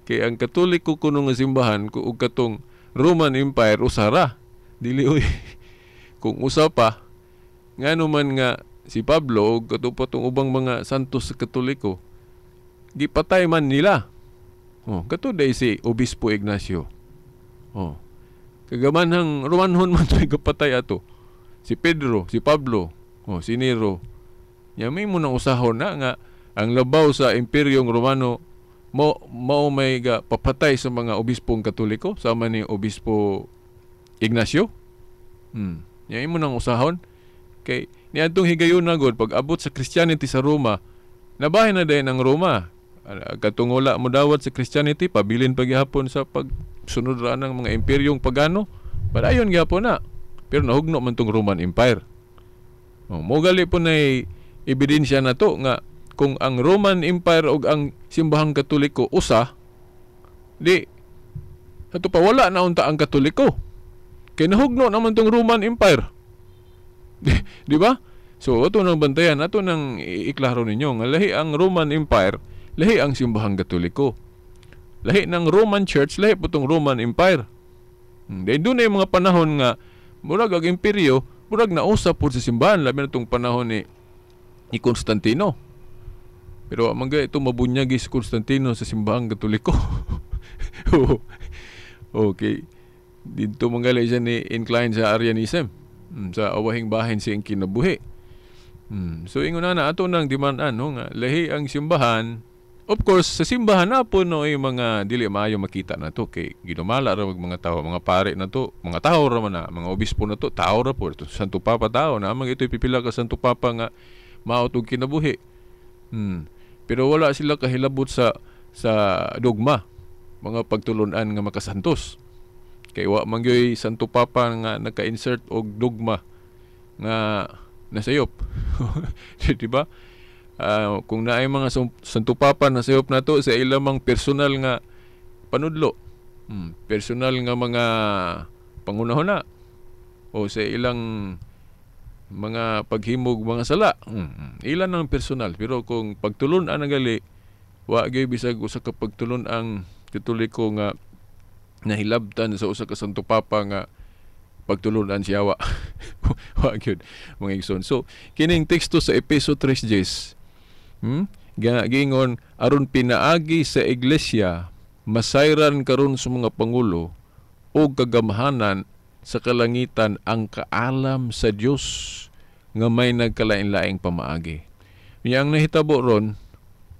Kay ang Katoliko kuno nga simbahan ug katong Roman Empire usara. Dili oy. Kung usa pa ngano man nga si Pablo ug katupatong ubang mga santos sa Katoliko gipatay man nila. Kato day si Obispo Ignacio. Kagamanhang Romanhon man to'y gapatay ato. Si Pedro, si Pablo, si Nero. Nya may mo nang usahon na nga ang labaw sa Imperyong Romano mao may papatay sa mga obispong Katoliko sama ni Obispo Ignacio. Yan mo nang usahon kay niadtong higayon na god pag abot sa Christianity sa Roma, nabahin na din ang Roma. Katungula mo dawat sa Christianity, pabilin paghihapon sa pagsunod ra ng mga imperyong pagano. Padayon gyapon na. Pero nahugno man tong Roman Empire. Mo gali po na ebidensya na to nga kung ang Roman Empire o ang simbahang Katoliko usa, di ato pa wala na unta ang Katoliko. Kay nahugno naman tong Roman Empire. Di ba? So ato nang bantayan, ato nang iklaro ninyo nga lahi ang Roman Empire, lahi ang simbahang Katoliko. Lahi ng Roman Church, lahi po tong Roman Empire. Dahil doon ay mga panahon nga murag ang imperyo, murag nausap po sa simbahan, labi na itong panahon ni Constantino. Pero amangga ito mabunyagi si Constantino sa simbahang Katoliko. Okay. Dito manggalay siya ni incline sa Arianism. Sa awahing bahin siyang kinabuhi. So ingon na ato nang dimanan nga lahi ang simbahan. Of course sa simbahan na po no ay mga dili maayo makita na to kay ginumala ra mga tao, mga pare na to, mga tao ra man na, mga obispo na to, tao ra po to, Santo Papa tao na amang ito'y pipila ka Santo Papa nga mao tog kinabuhi. Pero wala sila kahilabot sa dogma, mga pagtulunan nga makasantos. Kay wa man gyoy Santo Papa nga naka-insert og dogma nga nasayop. Di ba? Kung naay mga Santo Papa nasayop na to sa ilamang personal nga panudlo, personal nga mga pangunahon na o sa ilang mga paghimog mga sala, ilan ang personal. Pero kung pagtulon ang gali, wa gyoy bisag usa ka pagtulon ang Katoliko nga nahilabtan sa usa ka Santo Papa nga pagtulunan siya wa gyud mga igsoon. So kining teksto sa Efeso 3:10 giingon aron pinaagi sa iglesia masayran karon sa mga pangulo o kagamhanan sa kalangitan ang kaalam sa Dios nga may nagkalain-laing pamaagi. Yang nahitabo ron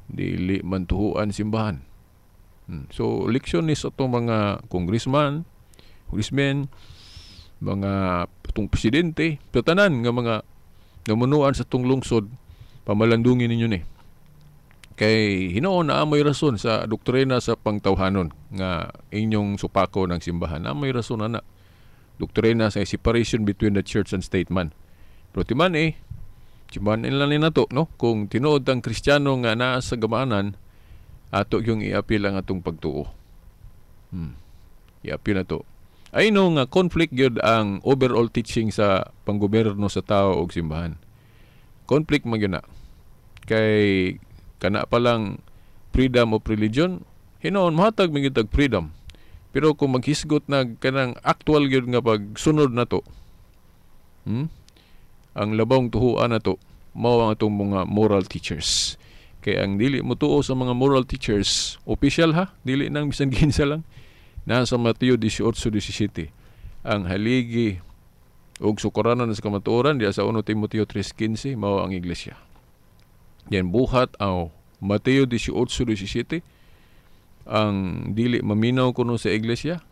dili man tuhuan simbahan. So leksyon ni sa itong mga congressmen, mga itong presidente, tanan nga mga namunuan sa itong lungsod, pamalandungin ninyo ni. Kay hinoon na amoy rason sa doktrina sa pangtawhanon nga inyong supako ng simbahan. Amoy rason na doktrina sa separation between the church and state man. Pero timan simbahan nila ni nato, no? Kung tinuod ang Kristiyano nga naa sa gamanan, ato yung i-appeal ang atong pagtuo. I-appeal na to. Ay no nga conflict yun ang overall teaching sa panggoberno sa tao o simbahan. Conflict man yun na. Kay kana pa lang freedom of religion, hinoon mahatag mangitag freedom. Pero kung maghisgot na kanang actual yun nga pagsunod na to, ang labong tuhuan na to, mao ang atong mga moral teachers. Kaya ang dili mo tuo sa mga moral teachers, official ha, dili nang bisan ginsa lang. Nasa Mateo 18:17, ang haligi og sukaranan sa kamatuoran diya sa 1 Timoteo 3:15 mao ang iglesia. Yan buhat Mateo 18:17, ang dili maminaw kuno sa iglesia,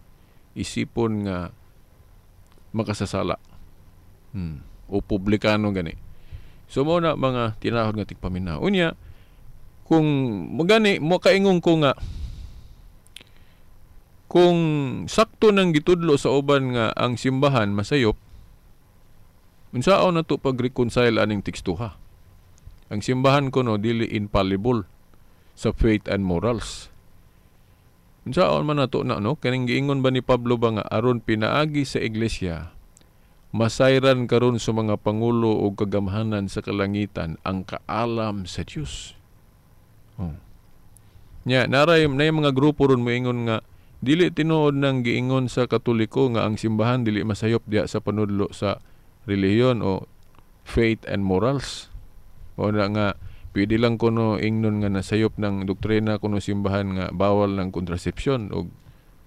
isipon nga makasasala. O publikano gani. So mo na mga tinahod nga tigpaminaw. Unya, kung magani mo kaingong ko nga kung sakto nang gitudlo sa uban nga ang simbahan masayop, unsaon na to pag-reconcile aning tekstuha? Ang simbahan kuno dili infallible sa faith and morals. Unsaon man nato na no? Kaning giingon ba ni Pablo ba nga aron pinaagi sa iglesia masayran karon sa mga pangulo o kagamhanan sa kalangitan ang kaalam sa Dios. Naray na yung mga grupo ron moingon nga dili tinuod nang giingon sa Katoliko nga ang simbahan dili masayop diya sa panudlo sa relihiyon o faith and morals. O na nga pwede lang kuno ingnon nga nasayop ng doktrina kuno simbahan nga bawal ng kontrasepsyon o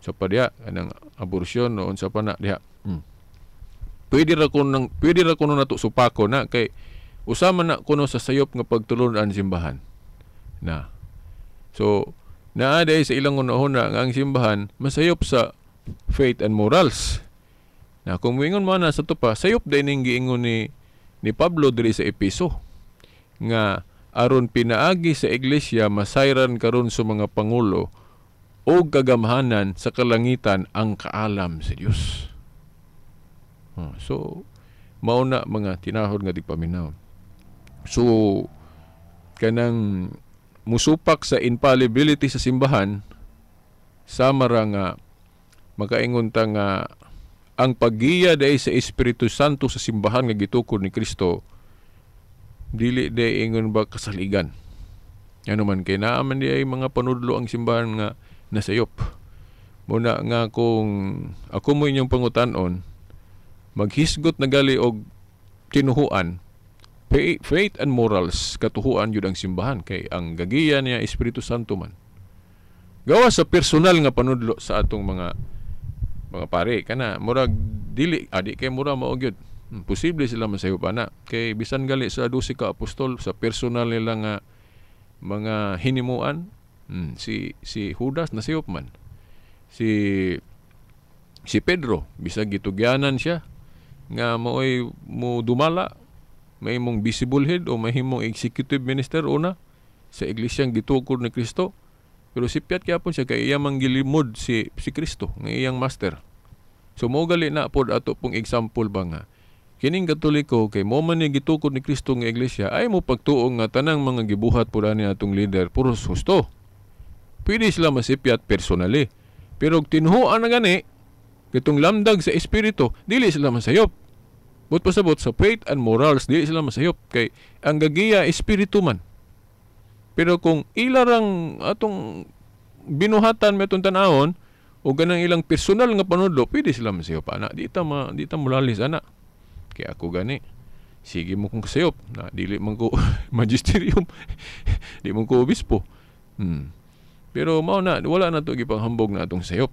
sa padya ng abortion o unsa pa na diha. Pwede ra kuno nato supako na kay usama na kuno sa sayop nga pagtulunan simbahan. na. So naa day sa ilang una-una nga ang simbahan masayop sa faith and morals. Na kung moingon mo na sa tupa, sayop day ning giingon ni Pablo diri sa Epeso nga aron pinaagi sa iglesia masayran karon sa mga pangulo o kagamhanan sa kalangitan ang kaalam sa Dios. So mao na mga tinahod nga tigpaminaw. So kanang musupak sa infallibility sa simbahan sama ra nga makaingon ta nga ang paggiya day sa Espiritu Santo sa simbahan nga gitukod ni Kristo dili day ingon ba kasaligan. Ano man kay naa man di ay mga panudlo ang simbahan nga nasayop. Muna nga kung ako mo inyong pangutan-on, maghisgot na gali og tinuhuan, faith and morals, katuhuan yun ang simbahan kay ang gagiya niya Espiritu Santo man. Gawa sa personal nga panudlo sa atong mga pare kana murag dili adi kay mura mao gyud. Posible sila masayop ana kay bisan gali sa 12 ka apostol sa personal nila nga mga hinimuan, si Judas nasayop man. Si Pedro bisag gitugyanan siya nga maoy mo dumala may mong visible head o mahimong executive minister una sa iglesyang gitukod ni Kristo. Pero sipiat gyapon siya kay iya manggilimod si Kristo nga iyang master. So mo gali na pod ato pong example ba nga kining Katoliko kay mo man ni gitukod ni Kristo nga iglesia ay mo pagtuo nga tanang mga gibuhat pud ani atong leader puros husto. Pwede sila masipiat personally. Pero tinuhuan na gani kitong lamdag sa espiritu dili sila masayop. But pasabot sa faith and morals dili sila masayop kay ang gagiya espiritu man. Pero kung ilarang atong binuhatan may itong tanahon o ganang ilang personal nga panudlo, pwede sila masayop, ana. Di ta mulalis, ana. Kaya ako gani, sige mo kong kasayop. Na, dili man ko magisterium. Di man ko obispo. Pero mao na, wala na ito gipanghambog na atong sayop.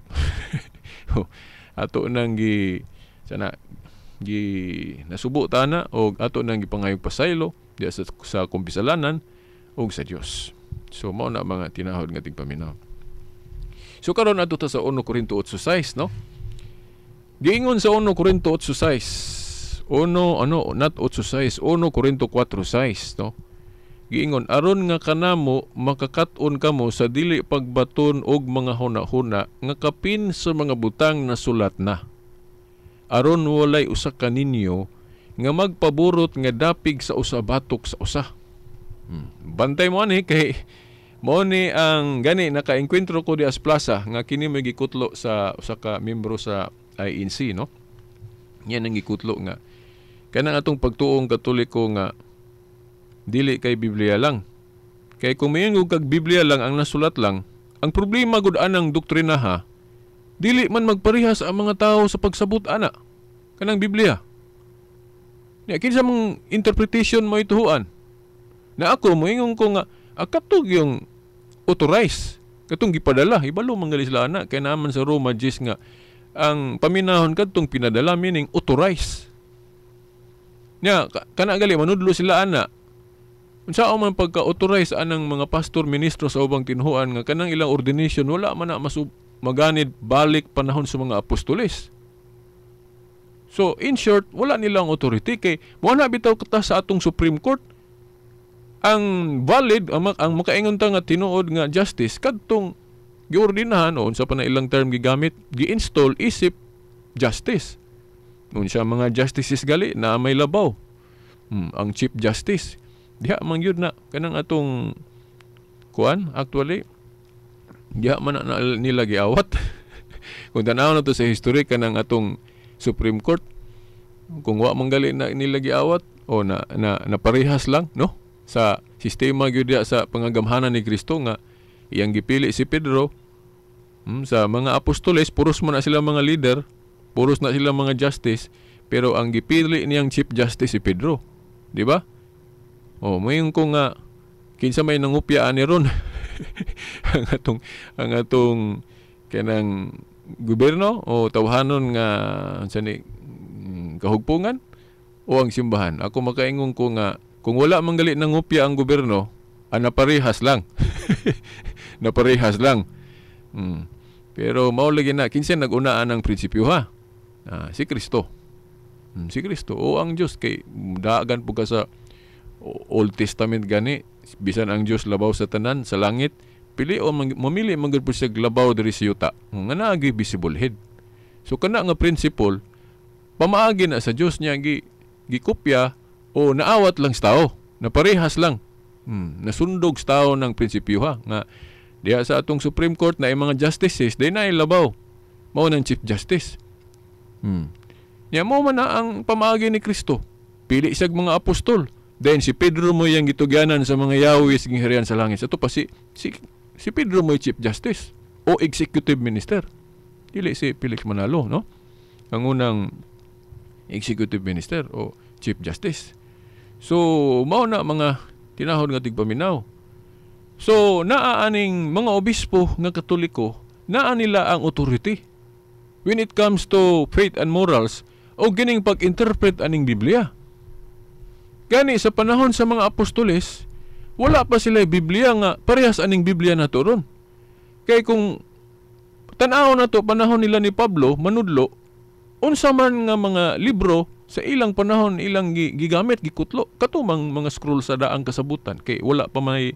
Ato nang nasubo tana o ato nang gipangayog pasaylo diya sa kumpisalanan og sa Dios. So mao na mga tinahod nga tigpaminaw. So karon adto ta sa 1 Korinto 8:6, no? Giingon sa 1 Korinto 8:6. Not 8:6, 1 Korinto 4:6, no? Giingon aron nga kanamo makakat-on kamo sa dili pagbaton og mga huna-huna nga kapin sa mga butang na sulat na. Aron walay usa ka ninyo nga magpaburot nga dapig sa usa batok sa usa. Bantay mo ani kay mo ni ang gani naka-enkwentro ko di as plaza nga kini may gikutlo sa usa ka miyembro sa INC, no? Yan ang gikutlo nga kanang atong pagtuong Katoliko nga dili kay Biblia lang. Kay kung mayon kag Biblia lang ang nasulat lang, ang problema gud anang doktrina ha, dili man magparehas ang mga tao sa pagsabot ana kanang Biblia. Nya kinsa mong interpretation mo ituhuan? Na ako moingon ko nga akatog yung authorize katong gipadala ibalo manggali sila ana kay naman sa Roma 10 nga ang paminahon kadtong pinadala meaning authorize. Nya kana gali manudlo sila ana. Unsa man pagka-authorize anang mga pastor ministro sa ubang tinhuan nga kanang ilang ordination wala man na maganid balik panahon sa mga apostoles. So in short wala nilang authority kay mo na bitaw kita sa atong Supreme Court. Ang valid ang makaingon ta nga tinuod nga justice kadtong giordinahan o unsa pa na ilang term gigamit gi-install isip justice. Unsa mga justices gali na may labaw. Ang Chief Justice diha man gyud na kanang atong kuan actually diha man na nila giawat. Kung tanaw na to sa history kanang atong Supreme Court kung wa man gali na nila giawat o na parehas lang, no? Sa sistema gyud sa pangagamhanan ni Kristo nga iyang gipili si Pedro sa mga apostoles puros man na sila mga leader, puros na sila mga justice, pero ang gipili niyang Chief Justice si Pedro, di ba? Mayon ko nga kinsa may nangupya ani ron ang atong kanang gobyerno o tawhanon nga sani kahugpungan o ang simbahan. Ako makaingon ko nga kung wala man gali nangupya ang gobyerno, naparehas lang. Naparehas lang. Pero maulagi na, kinsa nag-unaan ng prinsipyo ha? Si Kristo. Si Kristo. O ang Diyos, kay daagan po ka sa Old Testament gani, bisan ang Diyos labaw sa tanan, sa langit, pili o mamili manggod po siya labaw diri sa yuta. Nga naagi visible head. So kana nga principle, pamaagi na sa Diyos niya gikopya o naawat lang sa tao. Naparehas lang. Nasundog sa tao ng prinsipyo ha. Nga diya sa atong Supreme Court na mga justices, day na ilabaw. Mao ng Chief Justice. Niya mo man na ang pamaagi ni Kristo. Pili siyag mga apostol. Then si Pedro mo yung gitugyanan sa mga Yahweh sa gingharian sa langit. Ito pa si Pedro mo Chief Justice o Executive Minister. Dili si Felix Manalo, no? Ang unang Executive Minister o Chief Justice. So, mao na mga tinahod nga tigpaminaw. So, naaaning mga obispo nga Katoliko, naa nila ang authority when it comes to faith and morals o gining pag-interpret aning Biblia. Gani sa panahon sa mga apostoles, wala pa sila Biblia nga parehas aning Biblia na turon. Kay kung tan-aw na to panahon nila ni Pablo, manudlo, unsa man nga mga libro sa ilang panahon ilang gigamit, gikutlo, katumang mga scroll sa daang kasabutan. Kay wala pa may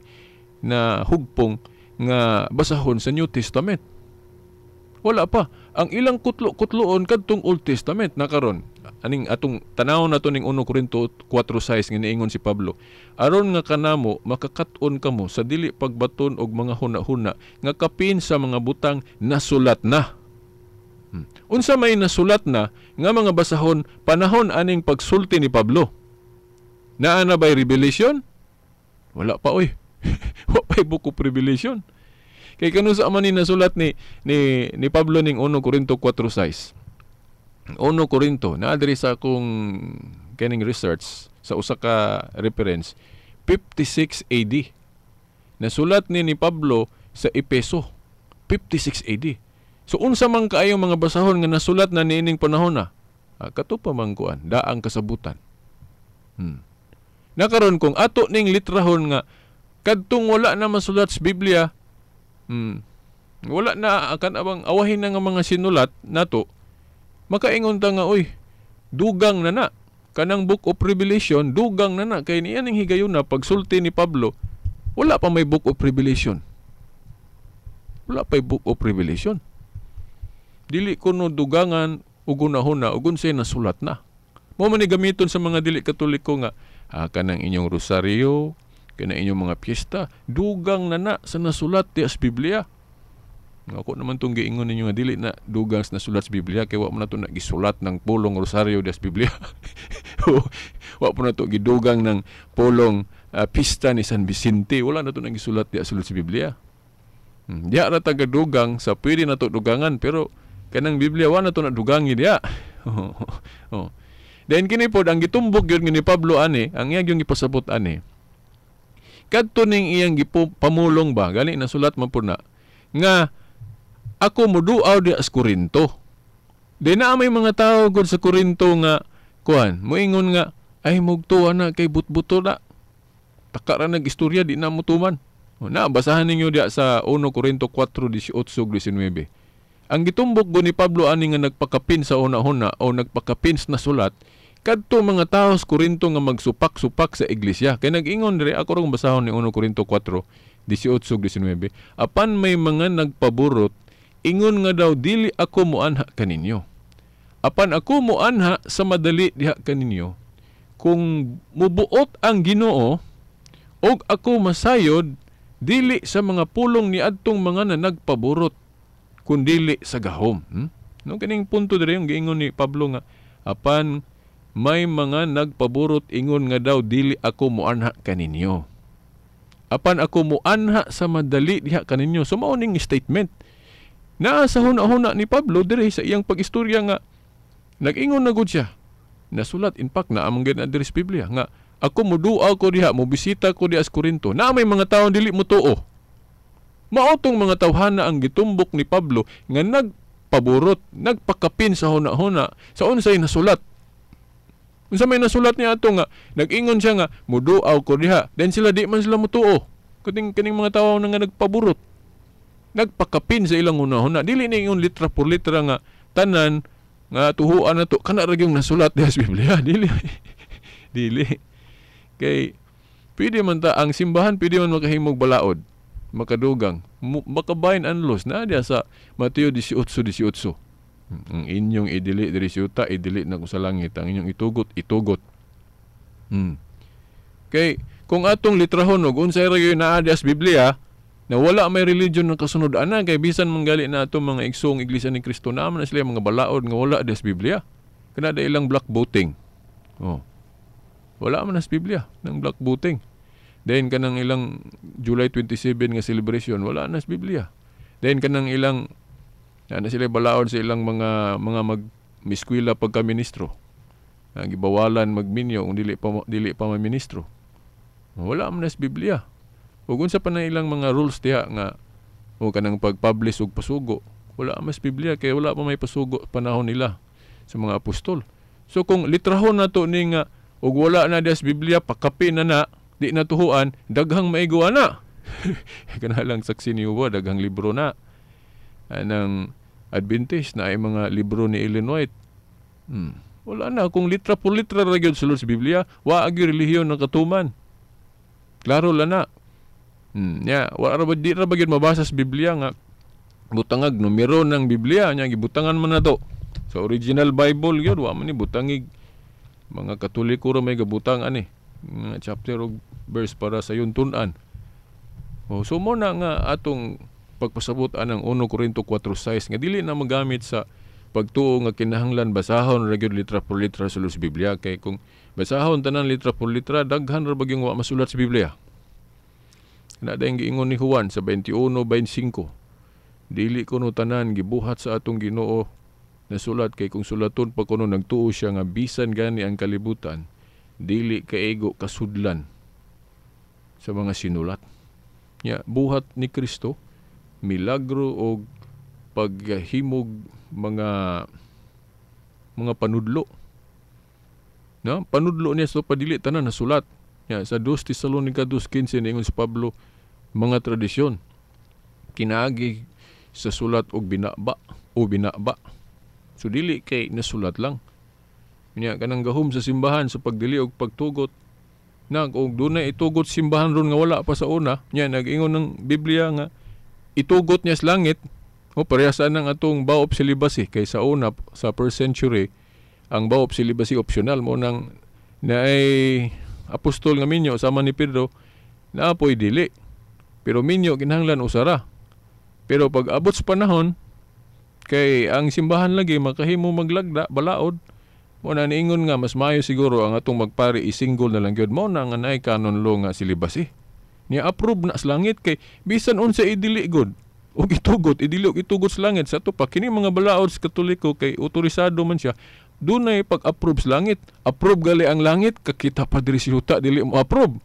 na hugpong nga basahon sa New Testament. Wala pa. Ang ilang kutlo-kutloon kadtong Old Testament na karon. Aning atong tanaw na to ning 1 Corinto 4:6 nga niingon si Pablo. Aron nga kanamo makakat-on kamo sa dili pagbaton og mga huna-huna nga kapin sa mga butang nasulat na. Unsa may nasulat na nga mga basahon panahon aning pagsulti ni Pablo? Naa na ba'y revelation? Wala pa oy. Wa pa'y book of Revelation. Kay kanu sa man ni nasulat ni Pablo ning 1 Corinto 4:6. 1 Corinto, naadiri sa akong kaning research sa usa ka reference, 56 AD. Nasulat ni Pablo sa Epeso, 56 AD. So unsa man kaayong mga basahon nga nasulat na niining panahon na? Kato pa man kuan, daang kasabutan. Nakaron kung ato ning litrahon nga kadtong wala na masulat sa Biblia, wala na akan abang awahin na nga mga sinulat nato, makaingon ta nga oy, dugang na na kanang Book of Revelation, dugang na na kay niya ning higayon na pagsulti ni Pablo, wala pa may Book of Revelation. Wala pa Book of Revelation. Dili kuno dugangan ug hunahuna ug unsay nasulat na. Mao man ni gamiton sa mga dili Katoliko nga kanang inyong rosaryo, kanang inyong mga piyesta, dugang na na sa nasulat sa Biblia. Ako naman itong giingon ninyo nga dili na dugang na sulat sa Biblia kay wa mo na ito nagisulat ng pulong rosaryo sa Biblia. Wa po na ito gidugang ng pulong pista ni San Vicente. Wala na ito nagisulat sa Biblia. Diya na tagadugang sa pwede na ito dugangan pero kanang Biblia wa na ito nadugangi diya. Then kini po ang gitumbok yun ni Pablo ani, ang iyang yung ipasabot ani. Kadto ning iyang pamulong ba gali na sulat man po na nga ako moduaw di sa Corinto. Di na may mga tao gud sa Corinto nga kuan, moingon nga ay mugtuwa na kay butbuto na. Taka ra nag-istorya di na mutuman. Na basahan ninyo diya sa 1 Corinto 4:18-19. Ang gitumbok gud ni Pablo ani nga nagpakapin sa una-una o nagpakapin na sulat kadto mga tao sa Corinto nga magsupak-supak sa iglesia. Kay nag-ingon diri ako rong basahon ni 1 Corinto 4:18-19. Apan may mga nagpaburot ingon nga daw dili ako moanha kaninyo. Apan ako moanha sa madali diha kaninyo. Kung mubuot ang Ginoo og ako masayod dili sa mga pulong ni adtong mga nagpaburot kundili sa gahom. No kining punto diri yung giingon ni Pablo nga apan may mga nagpaburot ingon nga daw dili ako moanha kaninyo. Apan ako moanha sa madali diha kaninyo. So mao ning statement. Naa sa huna-huna ni Pablo diri sa iyang pag-istorya nga nag-ingon na gud siya. Nasulat in fact na among diri sa Biblia nga ako moduaw ko diha, mobisita ko diha sa Corinto. Na may mga tawo dili motuo. Mao tong mga tawhana ang gitumbok ni Pablo nga nagpaburot, nagpakapin sa huna-huna sa unsay nasulat. Unsa may nasulat niya ato nga nag-ingon siya nga moduaw ko diha, then sila di man sila motuo. Kaning mga tawo na nga nagpaburot. Nagpakapin sa ilang una-una. Dili na yung litra por litra nga tanan nga tuhuan na to. Kana ra yung nasulat diha sa Biblia. Dili. Kay pwede man ta ang simbahan, pwede man makahimog balaod, makadugang, makabayin anlos na diya sa Mateo 18:18. Ang inyong idili diri siyuta, idili na ko sa langit. Ang inyong itugot. Kay kung atong litrahon og unsay ra gyud naa diha sa Biblia, na wala may religion na kasunod ana, kay bisan manggali na atong mga igsoong iglesia ni Kristo naman na sila mga balaod nga wala diha sa Biblia. Kana da ilang black voting. Wala man sa Biblia ng black voting. Then kanang ilang July 27 nga celebration, wala na sa Biblia. Then kanang ilang na sila balaod sa ilang mga mag-miskwila pagka-ministro. Gibawalan magminyo kung dili pa ministro. Wala man sa Biblia. Ug unsa pa na ilang mga rules diha nga kanang pag-publish og pasugo, wala man sa Biblia kay wala pa may pasugo panahon nila sa mga apostol. So kung litrahon nato ni nga ug wala na sa Biblia, pakapin na di natuhuan, daghang maigo na. Kana lang saksi ni Uwa, daghang libro na. Anang Adventist na ay mga libro ni Ellen White. Wala na. Kung litra por litra ra gyud sulod sa Biblia, wa agi relihiyon ng katuman. Klaro la na. Di ra ba gyud mabasa sa Biblia nga butangag numero ng Biblia nya gibutangan man nato. Sa original Bible gyud wa man ni butangig. Mga Katoliko ra may gabutang nga chapter o verse para sa yuntun-an. So mo na nga atong pagpasabot ang 1 Corinto 4:6 nga dili na magamit sa pagtuo nga kinahanglan basahon ra gyud litra por litra sulod sa Biblia, kay kung basahon tanan litra por litra, daghan ra bagyong wa masulat sa Biblia. Na dayang giingon ni Juan sa 21:25, dili kuno tanan gibuhat sa atong Ginoo na sulat, kay kung sulaton pa kuno nagtuo siya nga bisan gani ang kalibutan, dili kaigo kasudlan sa mga sinulat. Buhat ni Kristo, milagro o paghimog mga panudlo. Panudlo niya so padili tanan nasulat. Sa 2 Tesalonica 2:15 ningon si Pablo, mga tradisyon kinaagi sa sulat og binaba. So dili kay nasulat lang. Kanang gahom sa simbahan sa pagdili og pagtugot. Og dunay itugot simbahan ron nga wala pa sa una. Nag-ingon ng Biblia nga itugot niya sa langit. Parehas ang atong vow of celibacy. Kay sa una, sa first century, ang vow of celibacy optional mo nang naay apostol nga minyo sama ni Pedro na apoy dili. Pero minyo kinahanglan usara. Pero pag abot sa panahon, kay ang simbahan lagi makahimo maglagda, balaod, mo na niingon nga mas maayo siguro ang atong magpari isinggol na lang gyud mo na nga naay canon law nga silibasi. Niya approve na sa langit, kay bisan unsa idili god og itugot sa langit sa to pa kini mga balaod sa Katoliko kay otorisado man siya, dunay pag-approve sa langit. Approve gali ang langit, kakita pa diri si yuta dili mo approve.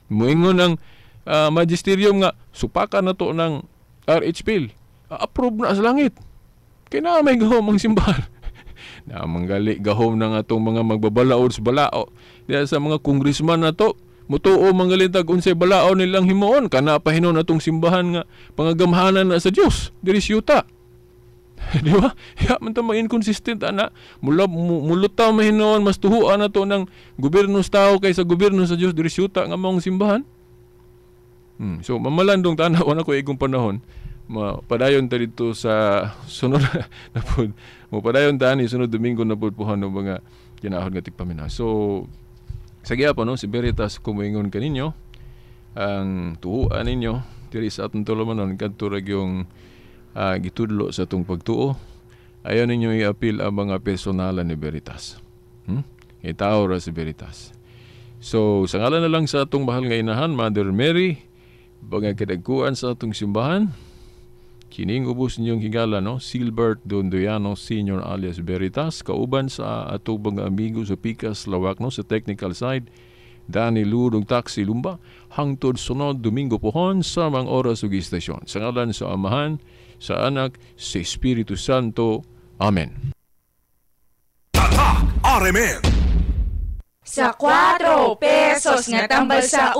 Moingon ang magisterium nga supakan na to ng RHPL. Approve na sa langit. Kaya na may gahom ang simbahan. Na manggali gahom ng atong mga magbabalaod sa balao. Diya sa mga kongresman na to, mutuo mangalitag unsay balao nilang himuon, kana pahinon atong simbahan nga pangagamhanan na sa Dios diri sa yuta. Di ba? Man ta ma-inconsistent ana. Mulutaw mahinon mas tuhuan na to ng gobyerno sa tao kaysa gobyerno sa Dios diri sa yuta nga maong simbahan. So mamalandong tanaw na ko igong panahon. Padayon ta dito sa sunod na pod. Padayon ta ni sunod Domingo na pod puhan ng mga kinahon nga tigpaminaw. So sa gyapon si Veritas kumingon kaninyo ang tuhuan ninyo diri sa atong tulumanon kadto ra gyung gitudlo sa atong pagtuo. Ayaw ninyo i-appeal ang mga personalan ni Veritas. Itaw ra si Veritas. So sa ngalan na lang sa atong mahal nga inahan, Mother Mary, mga kadagkuan sa atong simbahan, kining ubos ninyong higala, Silbert Dondoyano Sr. alias Veritas, kauban sa atubang amigo sa Pikas, Lawak, sa technical side, Danny Ludong Taxi Lumba, hangtod sunod Domingo pohon sa mga oras ug istasyon. Sa ngalan sa Amahan, sa Anak, sa Espiritu Santo. Amen. Tatak RMN. Sa 4 pesos nga tambal sa